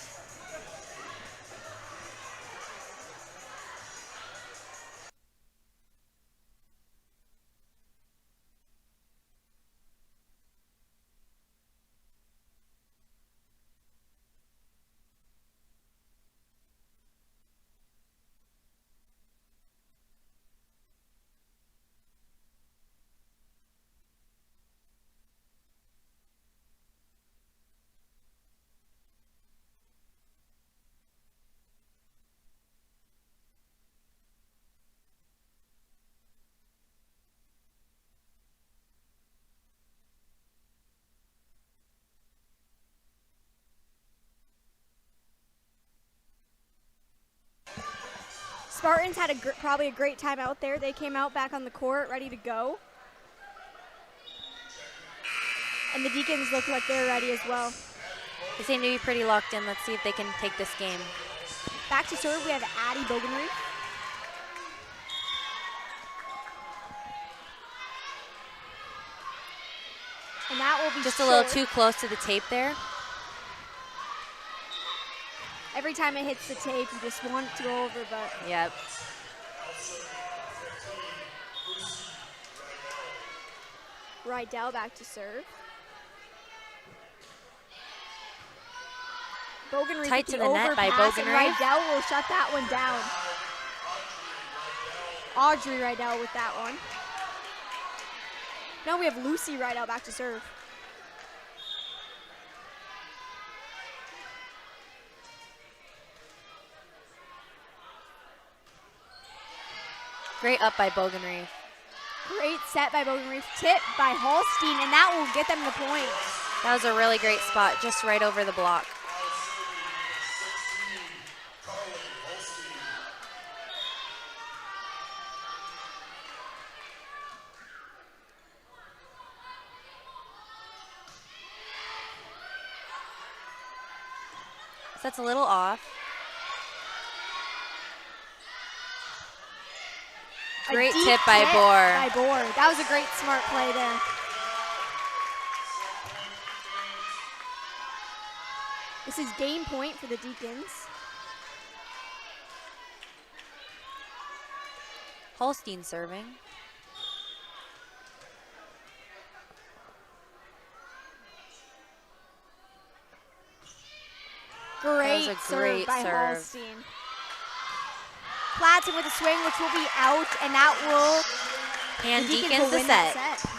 Spartans had probably a great time out there. They came out back on the court ready to go. And the Deacons look like they're ready as well. They seem to be pretty locked in. Let's see if they can take this game. Back to serve, we have Addie Bogenreef. And that will be Just a little too close to the tape there. Every time it hits the tape, you just want it to go over, but Yep. Rydell back to serve. Bogenreef Tight with to the the net by overpass, and Bogenreef. Rydell will shut that one down. Audrey Rydell with that one. Now we have Lucy Rydell back to serve. Great up by Bogenreef. Great set by Bogenreef. Tip by Holstein, and that will get them the point. That was a really great spot, just right over the block. So that's a little off. Great deep tip by Bohr. By Bohr. That was a great smart play there. This is game point for the Deacons. Holstein serving. Great a serve great by serve. Holstein. Platson with a swing, which will be out, and that will And the Deacons Deacons will the win that set. set.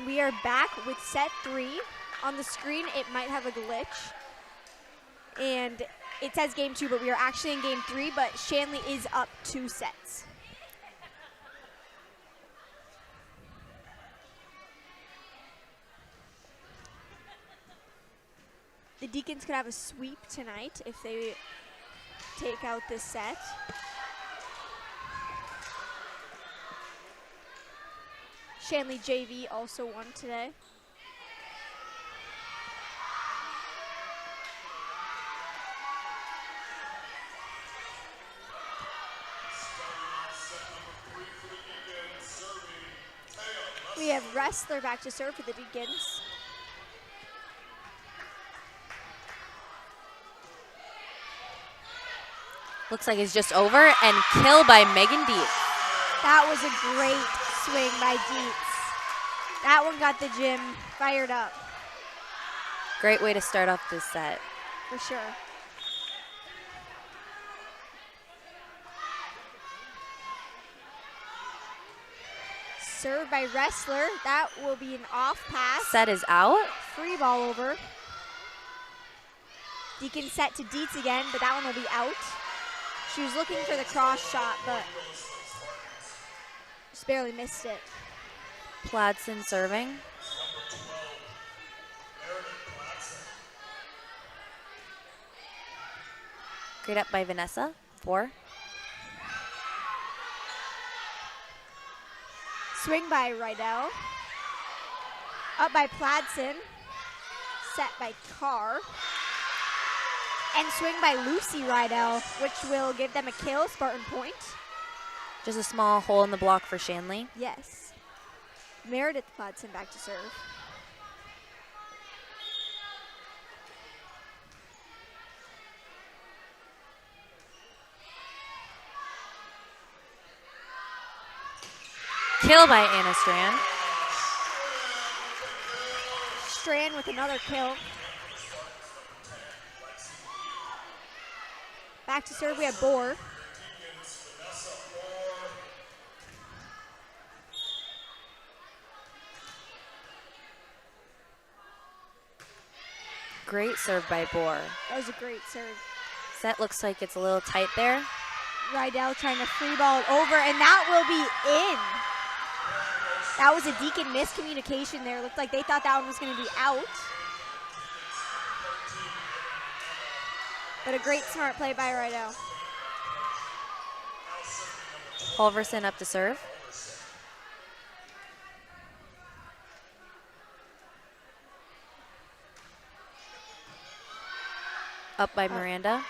And we are back with set 3. On the screen, it might have a glitch. And it says game 2, but we are actually in game 3, but Shanley is up 2 sets. The Deacons could have a sweep tonight if they take out this set. Shanley JV also won today. We have Wrestler back to serve for the Deacons. Looks like it's just over, and kill by Megan Dietz. That was a great swing by Dietz. That one got the gym fired up. Great way to start off this set. For sure. Served by Wrestler. That will be an off pass. Set is out. Free ball over. Deacon set to Dietz again, but that one will be out. She was looking for the cross shot, but just barely missed it. Pladson serving. Great up by Vanessa. 4. Swing by Rydell. Up by Pladson. Set by Carr. And swing by Lucy Rydell, which will give them a kill, Spartan point. Just a small hole in the block for Shanley. Yes. Meredith Pladson back to serve. Kill by Anna Strand. Strand with another kill. Back to serve, we have Bohr. Great serve by Bohr. That was a great serve. Set looks like it's a little tight there. Rydell trying to free ball it over, and that will be in. That was a Deacon miscommunication there. Looked like they thought that one was going to be out. But a great smart play by Rydell. Halverson up to serve. Up by Miranda.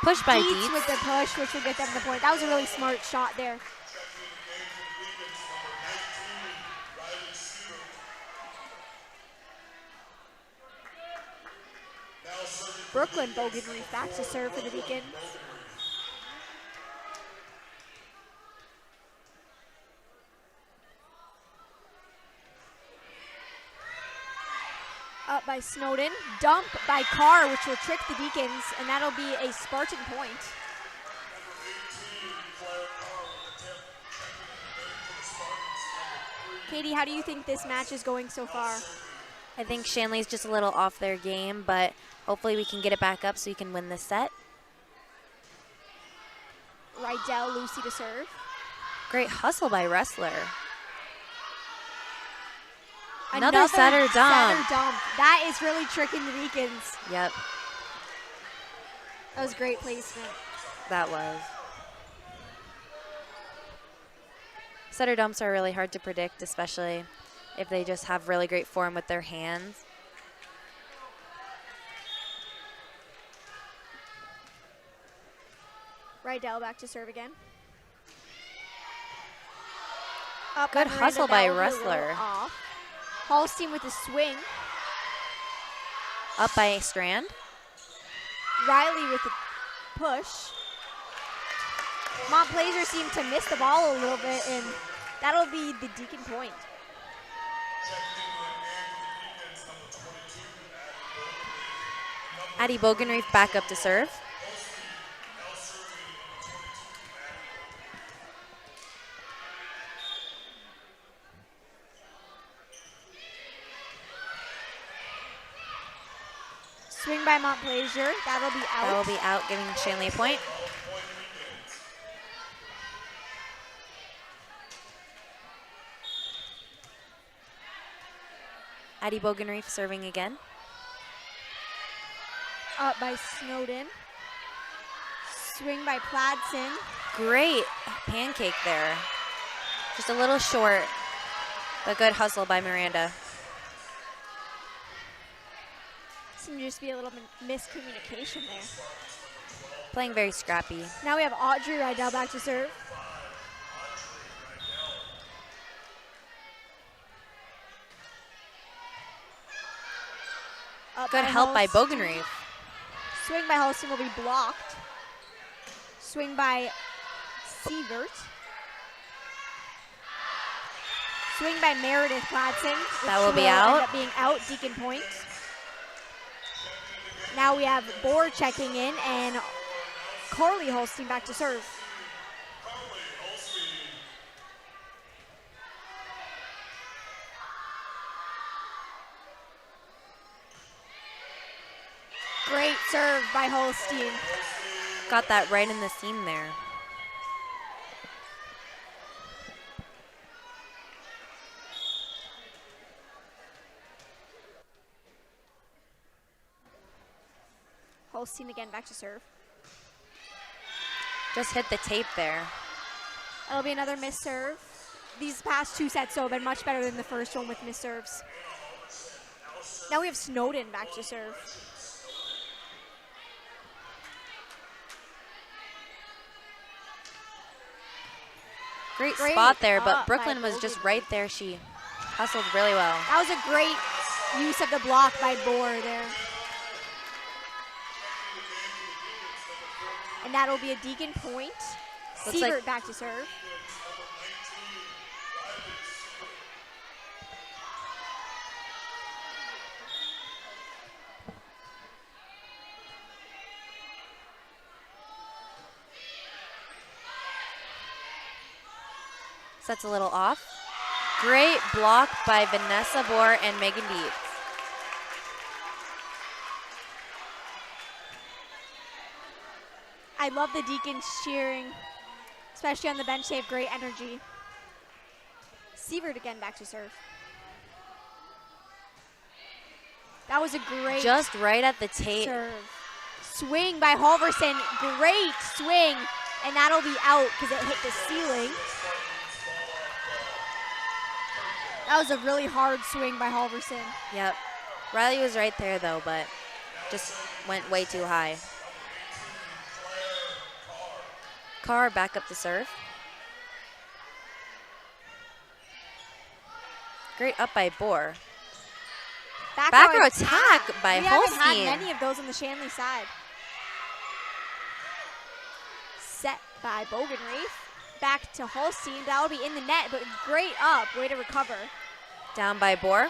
Push by Dietz Dietz. with the push, which will get them the point. That was a really smart shot there. Brooklyn Bogenreef back to serve for the Deacons. Up by Snowden. Dump by Carr, which will trick the Deacons, and that'll be a Spartan point. Katie, how do you think this match is going so far? I think Shanley's just a little off their game, but hopefully we can get it back up so we can win this set. Rydell, Lucy to serve. Great hustle by Wrestler. Another setter dump. Setter dump. That is really tricking the Deacons. Yep, That was great placement. that was. Setter dumps are really hard to predict, especially if they just have really great form with their hands. Rydell back to serve again. Up Good by hustle by Miranda, Wrestler. off. Hallstein with a swing. Up by Strand. Riley with a push. Montplaisir seemed to miss the ball a little bit, and that'll be the Deacon point. Addie Bogenreef back up to serve. Swing by Montplaisir. That'll be out. That will be out, giving Shanley a point. Addie Bogenreef serving again. Up by Snowden. Swing by Pladsen. Great pancake there. Just a little short, but good hustle by Miranda. Seemed to just be a little miscommunication there. Playing very scrappy. Now we have Audrey Rydell back to serve. Up Good by help by Holstein. Bogenreef. Swing by Holstein will be blocked. Swing by Sievert. Swing by Meredith Pladsen. That will which be out. End up being out. Deacon point. Now we have Bohr checking in and Carly Holstein back to serve. Great serve by Holstein. Got that right in the seam there. Holstein again back to serve. Just hit the tape there. That'll be another miss serve. These past two sets though have been much better than the first one with miss serves. Now we have Snowden back to serve. Great Great spot there, up but by Brooklyn was just Bogenreef. right there. She hustled really well. That was a great use of the block by Bohr there. And that'll be a Deacon point. Looks Sievert like- back to serve. Sets a little off. Great block by Vanessa Bohr and Megan Dietz. I love the Deacons cheering, especially on the bench. They have great energy. Sievert again back to serve. That was a great Just right at the tape. serve. Swing by Halverson. Great swing. And that'll be out because it hit the ceiling. That was a really hard swing by Halverson. Yep. Riley was right there though, but just went way too high. Carr back up to serve. Great up by Bohr. Back row attack by We haven't Holstein. had many of those on the Shanley side. Set by Bogenreef. Back to Holstein. That'll be in the net, but great up. Way to recover. Down by Bohr.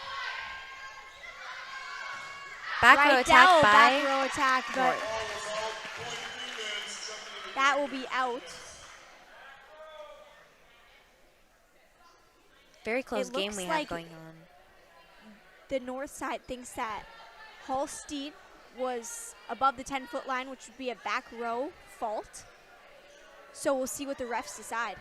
Back row Right attack down, by back row attack, but Bohr. that will be out. Very close It game looks we like have going on. The north side thinks that Holstein was above the 10-foot line, which would be a back row fault. So we'll see what the refs decide.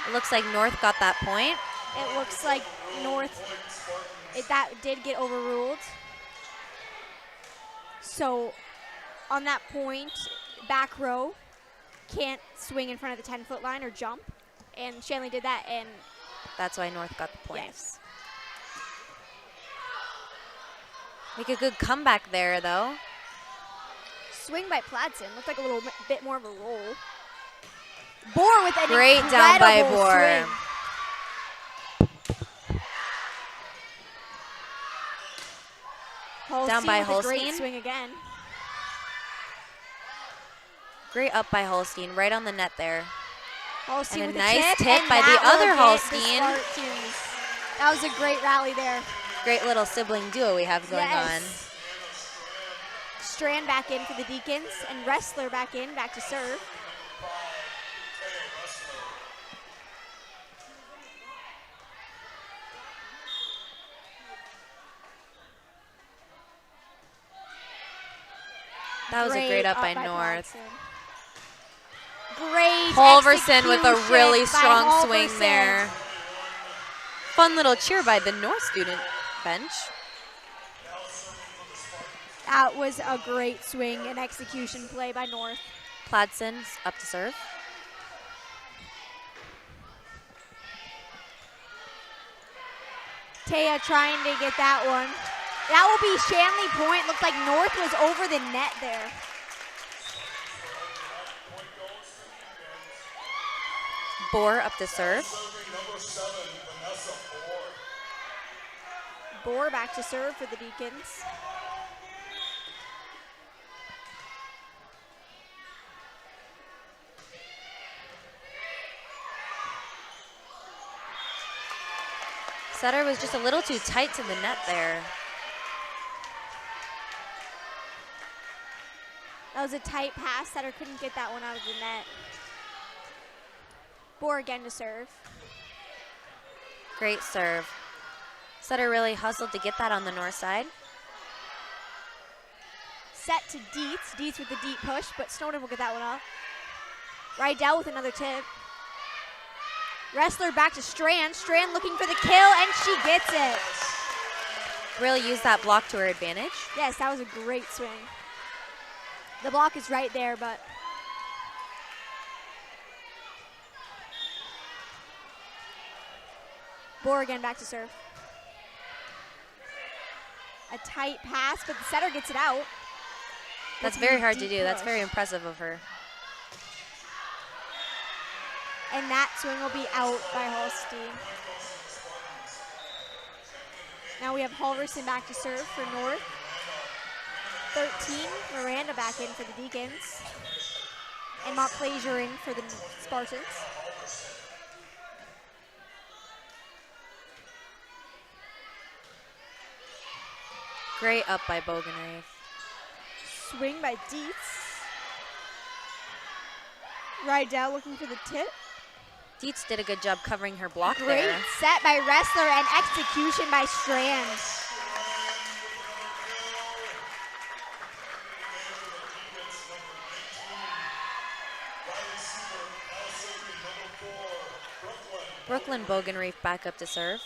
It looks like North got that point. It looks like North, that did get overruled. So on that point, back row can't swing in front of the 10-foot line or jump. And Shanley did that, and That's why North got the point. yes. Make a good comeback there, though. Swing by Pladsen. Looked like a little bit more of a roll. Bohr with an Great down by incredible Bohr. swing. Down by with a great Holstein. swing again. Great up by Holstein, right on the net there. Holstein And a with nice tip, tip and by the that will other hit Holstein. the Spartans. That was a great rally there. Great little sibling duo we have going Yes. Strand back in for the Deacons, and Wrestler back in, back to serve. That was a great up by North. Platson. Great Halverson with a execution really by strong swing Halverson. there. Fun little cheer by the North student bench. That was a great swing and execution play by North. Pladson's up to serve. Taya trying to get that one. That will be Shanley point. Looked like North was over the net there. Bohr up to serve. Bohr back to serve for the Deacons. Setter was just a little too tight to the net there. That was a tight pass. Setter couldn't get that one out of the net. Bohr again to serve. Great serve. Setter really hustled to get that on the north side. Set to Dietz. Dietz with the deep push, but Snowden will get that one up. Rydell with another tip. Wrestler back to Strand. Strand looking for the kill, and she gets it. Really used that block to her advantage. Yes, that was a great swing. The block is right there, but Bohr again back to serve. A tight pass, but the setter gets it out. That's Looking very hard to deep do. That's push. very impressive of her. And that swing will be out by Holstein. Now we have Halverson back to serve for North. 13, Miranda back in for the Deacons. And Montplaisir in for the Spartans. Great up by Bogenreef. Swing by Dietz. Rydell looking for the tip. Dietz did a good job covering her block Great there. set by Wrestler and execution by Strand. Brooklyn Bogenreef back up to serve.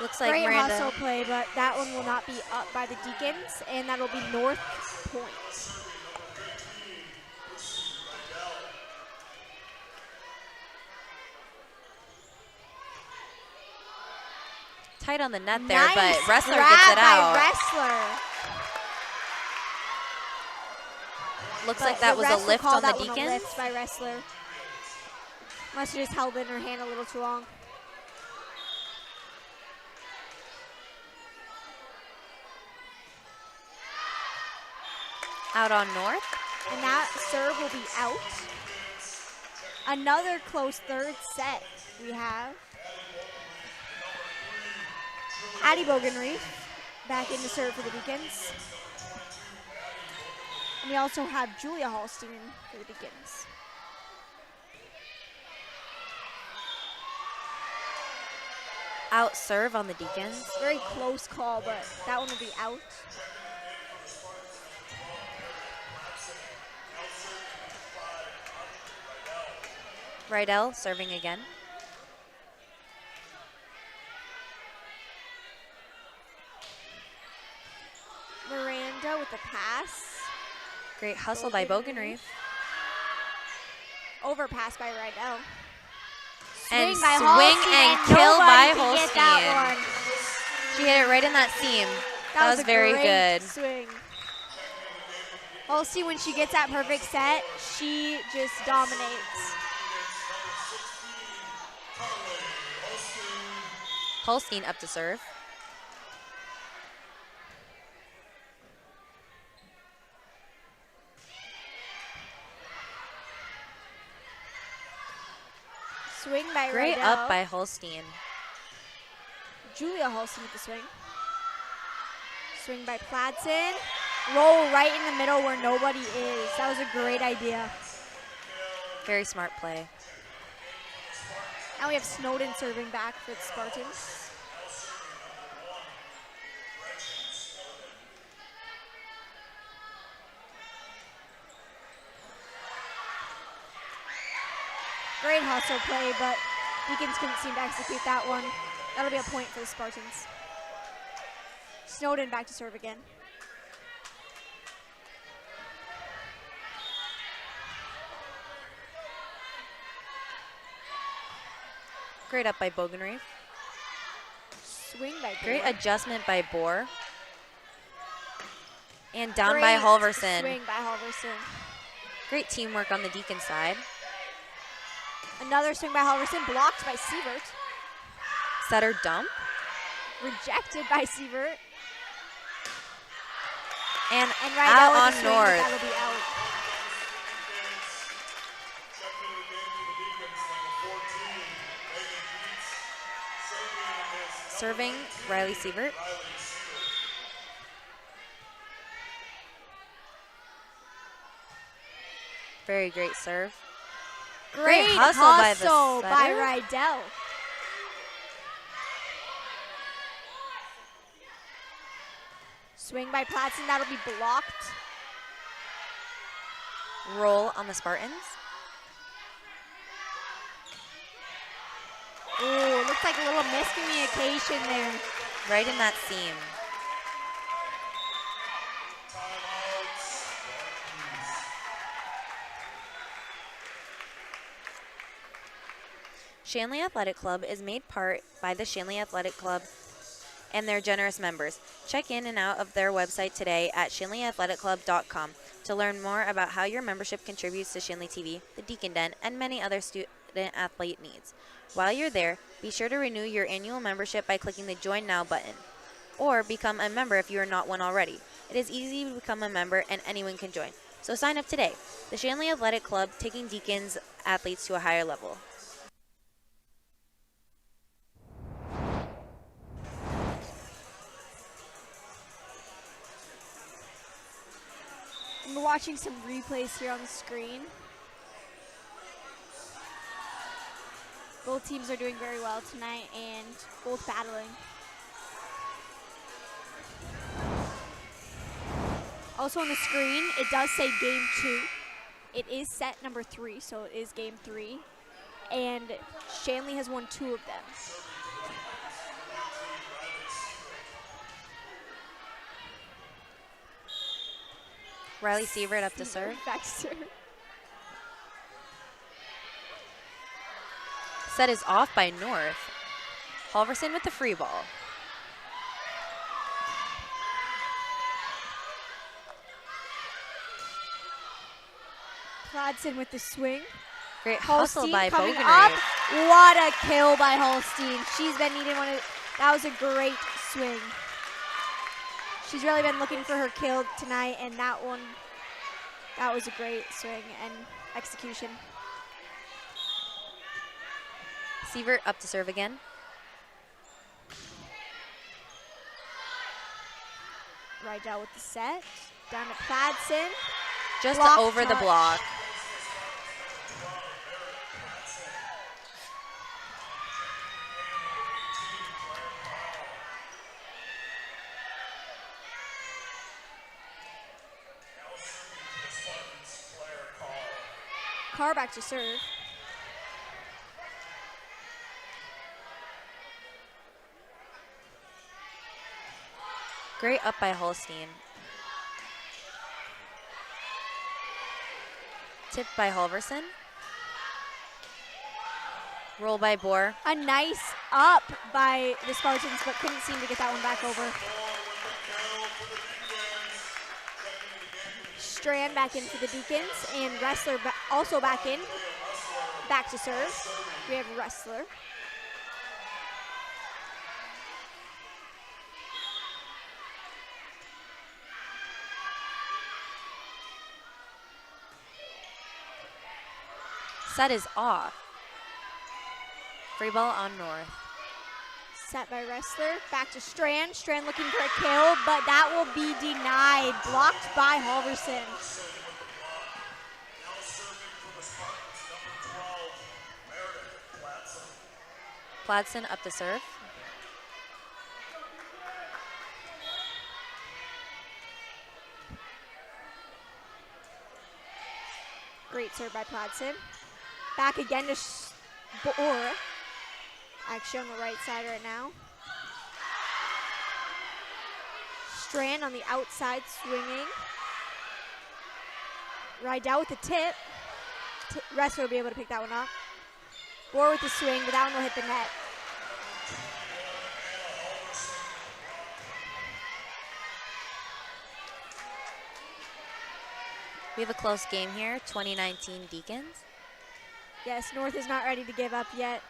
Looks like Great Miranda. hustle play, but that one will not be up by the Deacons, and that'll be North point. Tight on the net there, Nice but Wrestler grab gets it by out. Wrestler. Looks But like that was a Wrestler lift called on the that one a Deacons. lift by Wrestler. Must have just held in her hand a little too long. Out on North. And that serve will be out. Another close third set we have. Addie Bogenreef back in to serve for the Deacons. And we also have Julia Holstein for the Deacons. Out serve on the Deacons. Very close call, but that one will be out. Rydell serving again. Miranda with the pass. Great hustle by Bogenreef. Overpass by Rydell. And by swing Holstein, and kill by nobody can get that Holstein. one. She hit it right in that seam. That was a very great good. swing. Holstein, when she gets that perfect set, she just dominates. Holstein up to serve. Swing by Great Rydell. up by Holstein. Julia Holstein with the swing. Swing by Pladson. roll right in the middle where nobody is. That was a great idea. Very smart play. Now we have Snowden serving back for the Spartans. Great hustle play, but Deacons couldn't seem to execute that one. That'll be a point for the Spartans. Snowden back to serve again. Great up by Bogenreef. Swing by Great Boer. adjustment by Boer. And down by Great Halverson. Swing by Halverson. Great teamwork on the Deacon side. Another swing by Halverson, blocked by Sievert. Setter dump. Rejected by Sievert. And, And right out with on the swing, but North. that'll be out. Checking in again for the Deacons, number 14, Megan Keats. Serving Riley Sievert. Very great serve. Great hustle by the hustle by setter. Rydell. Swing by Platson, that'll be blocked. Roll on the Spartans. Ooh, looks like a little miscommunication there. Right in that seam. Shanley Athletic Club is made part by the Shanley Athletic Club and their generous members. Check in and out of their website today at shanleyathleticlub.com to learn more about how your membership contributes to Shanley TV, the Deacon Den, and many other student-athlete needs. While you're there, be sure to renew your annual membership by clicking the Join Now button, or become a member if you are not one already. It is easy to become a member and anyone can join. So sign up today. The Shanley Athletic Club, taking Deacons athletes to a higher level. We're watching some replays here on the screen. Both teams are doing very well tonight and both battling. Also on the screen, it does say game 2. It is set number 3, so it is game 3. And Shanley has won 2 of them. Riley Sievert up to serve. Back to serve. Set is off by North. Halverson with the free ball. Cladson with the swing. Great hustle Holstein by coming Bogenreef. up. What a kill by Holstein. She's been needing one of, that was a great swing. She's really been looking for her kill tonight, and that was a great swing and execution. Sievert up to serve again. Rydell with the set. Down to Cladson. Just Block over the touch. block. Carr back to serve. Great up by Holstein. Tipped by Halverson. Roll by Boer. A nice up by the Spartans, but couldn't seem to get that one back over. Strand back in for the Deacons, and Wrestler also back in. Back to serve. We have Wrestler. Set is off. Free ball on North. set by Wrestler. Back to Strand. Strand looking for a kill, but that will be denied. Blocked by Halverson. Now serving for the Spartans, number 12, Meredith Platson. Platson up to serve. Great serve by Platson. Back again to Boer. Actually on the right side right now. Strand on the outside swinging. Rydell with the tip. Wrestler will be able to pick that one up. Boer with the swing, but that one will hit the net. We have a close game here, 2019 Deacons. Yes, North is not ready to give up yet.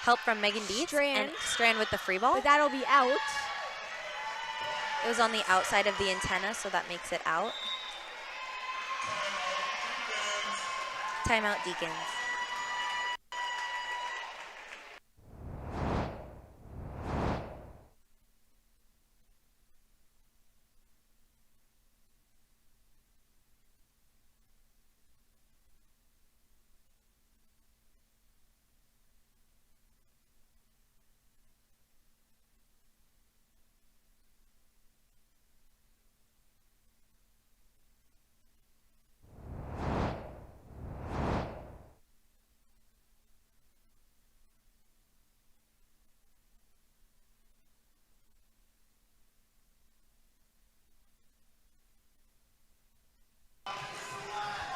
Help from Megan Dietz. Strand. And Strand with the free ball. But that'll be out. It was on the outside of the antenna, so that makes it out. Timeout Deacons.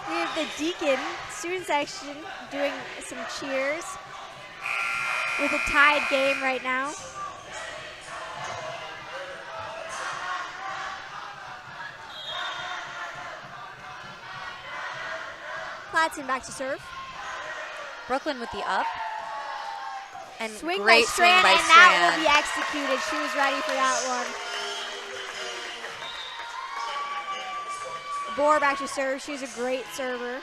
We have the Deacon student section doing some cheers with a tied game right now. Platson back to serve. Brooklyn with the up. And Swing great by swing Strand, by and that will Strand. be executed. She was ready for that one. Boer back to serve. She's a great server.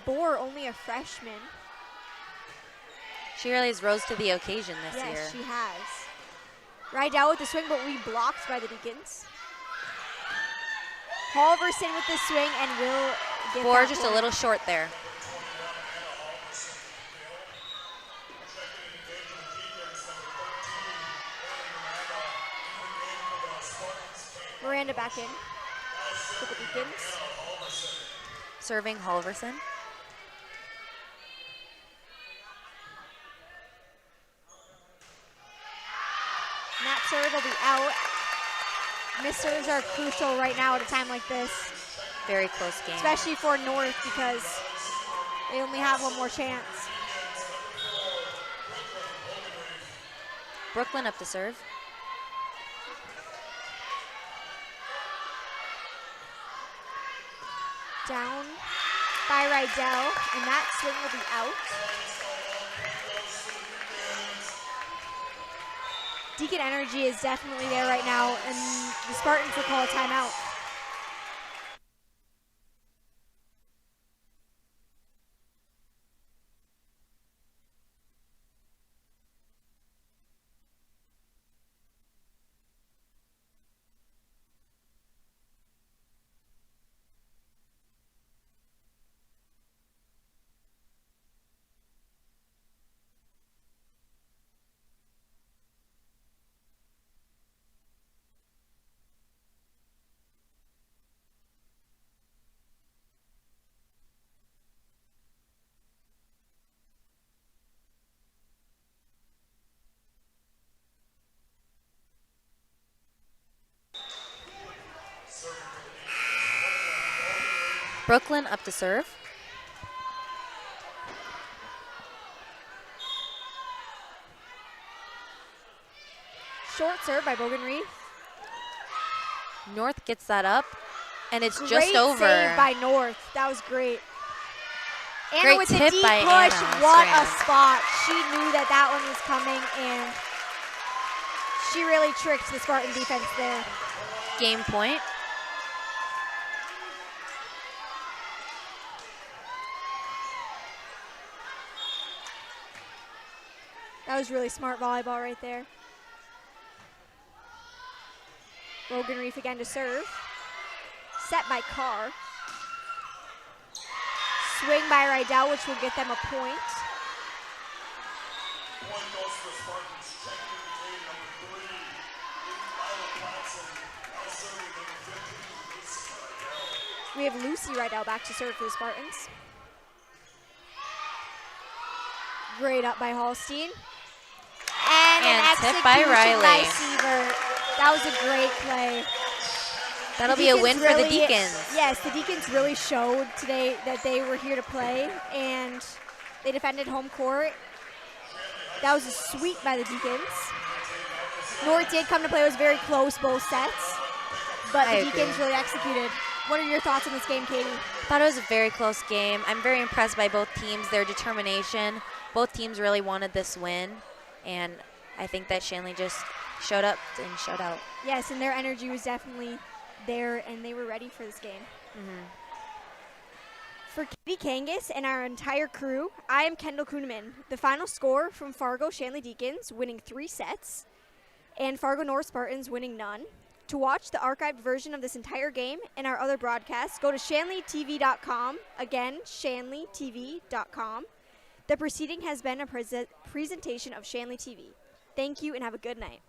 Boer, only a freshman. She really has rose to the occasion this year. Yes, she has. Rydell with the swing, but we blocked by the Deacons. Halverson with the swing, and will get Boer that just one. a little short there. Miranda back in for the Deacons. Serving Halverson. And that serve will be out. Missers are crucial right now at a time like this, Very close game. especially for North because they only have one more chance. Brooklyn up to serve. Down by Rydell, and that swing will be out. Deacon energy is definitely there right now, and the Spartans will call a timeout. Brooklyn up to serve. Short serve by Bogan-Reed. North gets that up, and it's Great just over. save by North. That was great. Anna Great with the tip deep by push. Anna What Strand. a spot. She knew that that one was coming, and she really tricked the Spartan defense there. Game point. That was really smart volleyball right there. Logan Reef again to serve. Set by Carr. Swing by Rydell, which will get them a point. Point goes for the Spartans. Checking in between number 3, Lila Platson. Now serving number 15, Lucy Rydell. We have Lucy Rydell back to serve for the Spartans. Great up by Hallstein. And an tip by execution Riley. by Sievert. That was a great play. That'll The be a Deacons win for the really- Deacons. Yes, the Deacons really showed today that they were here to play, and they defended home court. That was a sweep by the Deacons. North did come to play. It was very close, both sets, but I the Deacons agree. really executed. What are your thoughts on this game, Katie? I thought it was a very close game. I'm very impressed by both teams, their determination. Both teams really wanted this win, and I think that Shanley just showed up and showed out. Yes, and their energy was definitely there, and they were ready for this game. For Katie Kangas and our entire crew, I am Kendall Kuhneman. The final score from Fargo Shanley Deacons winning 3 sets and Fargo North Spartans winning none. To watch the archived version of this entire game and our other broadcasts, go to shanleytv.com. Again, shanleytv.com. The proceeding has been a presentation of Shanley TV. Thank you and have a good night.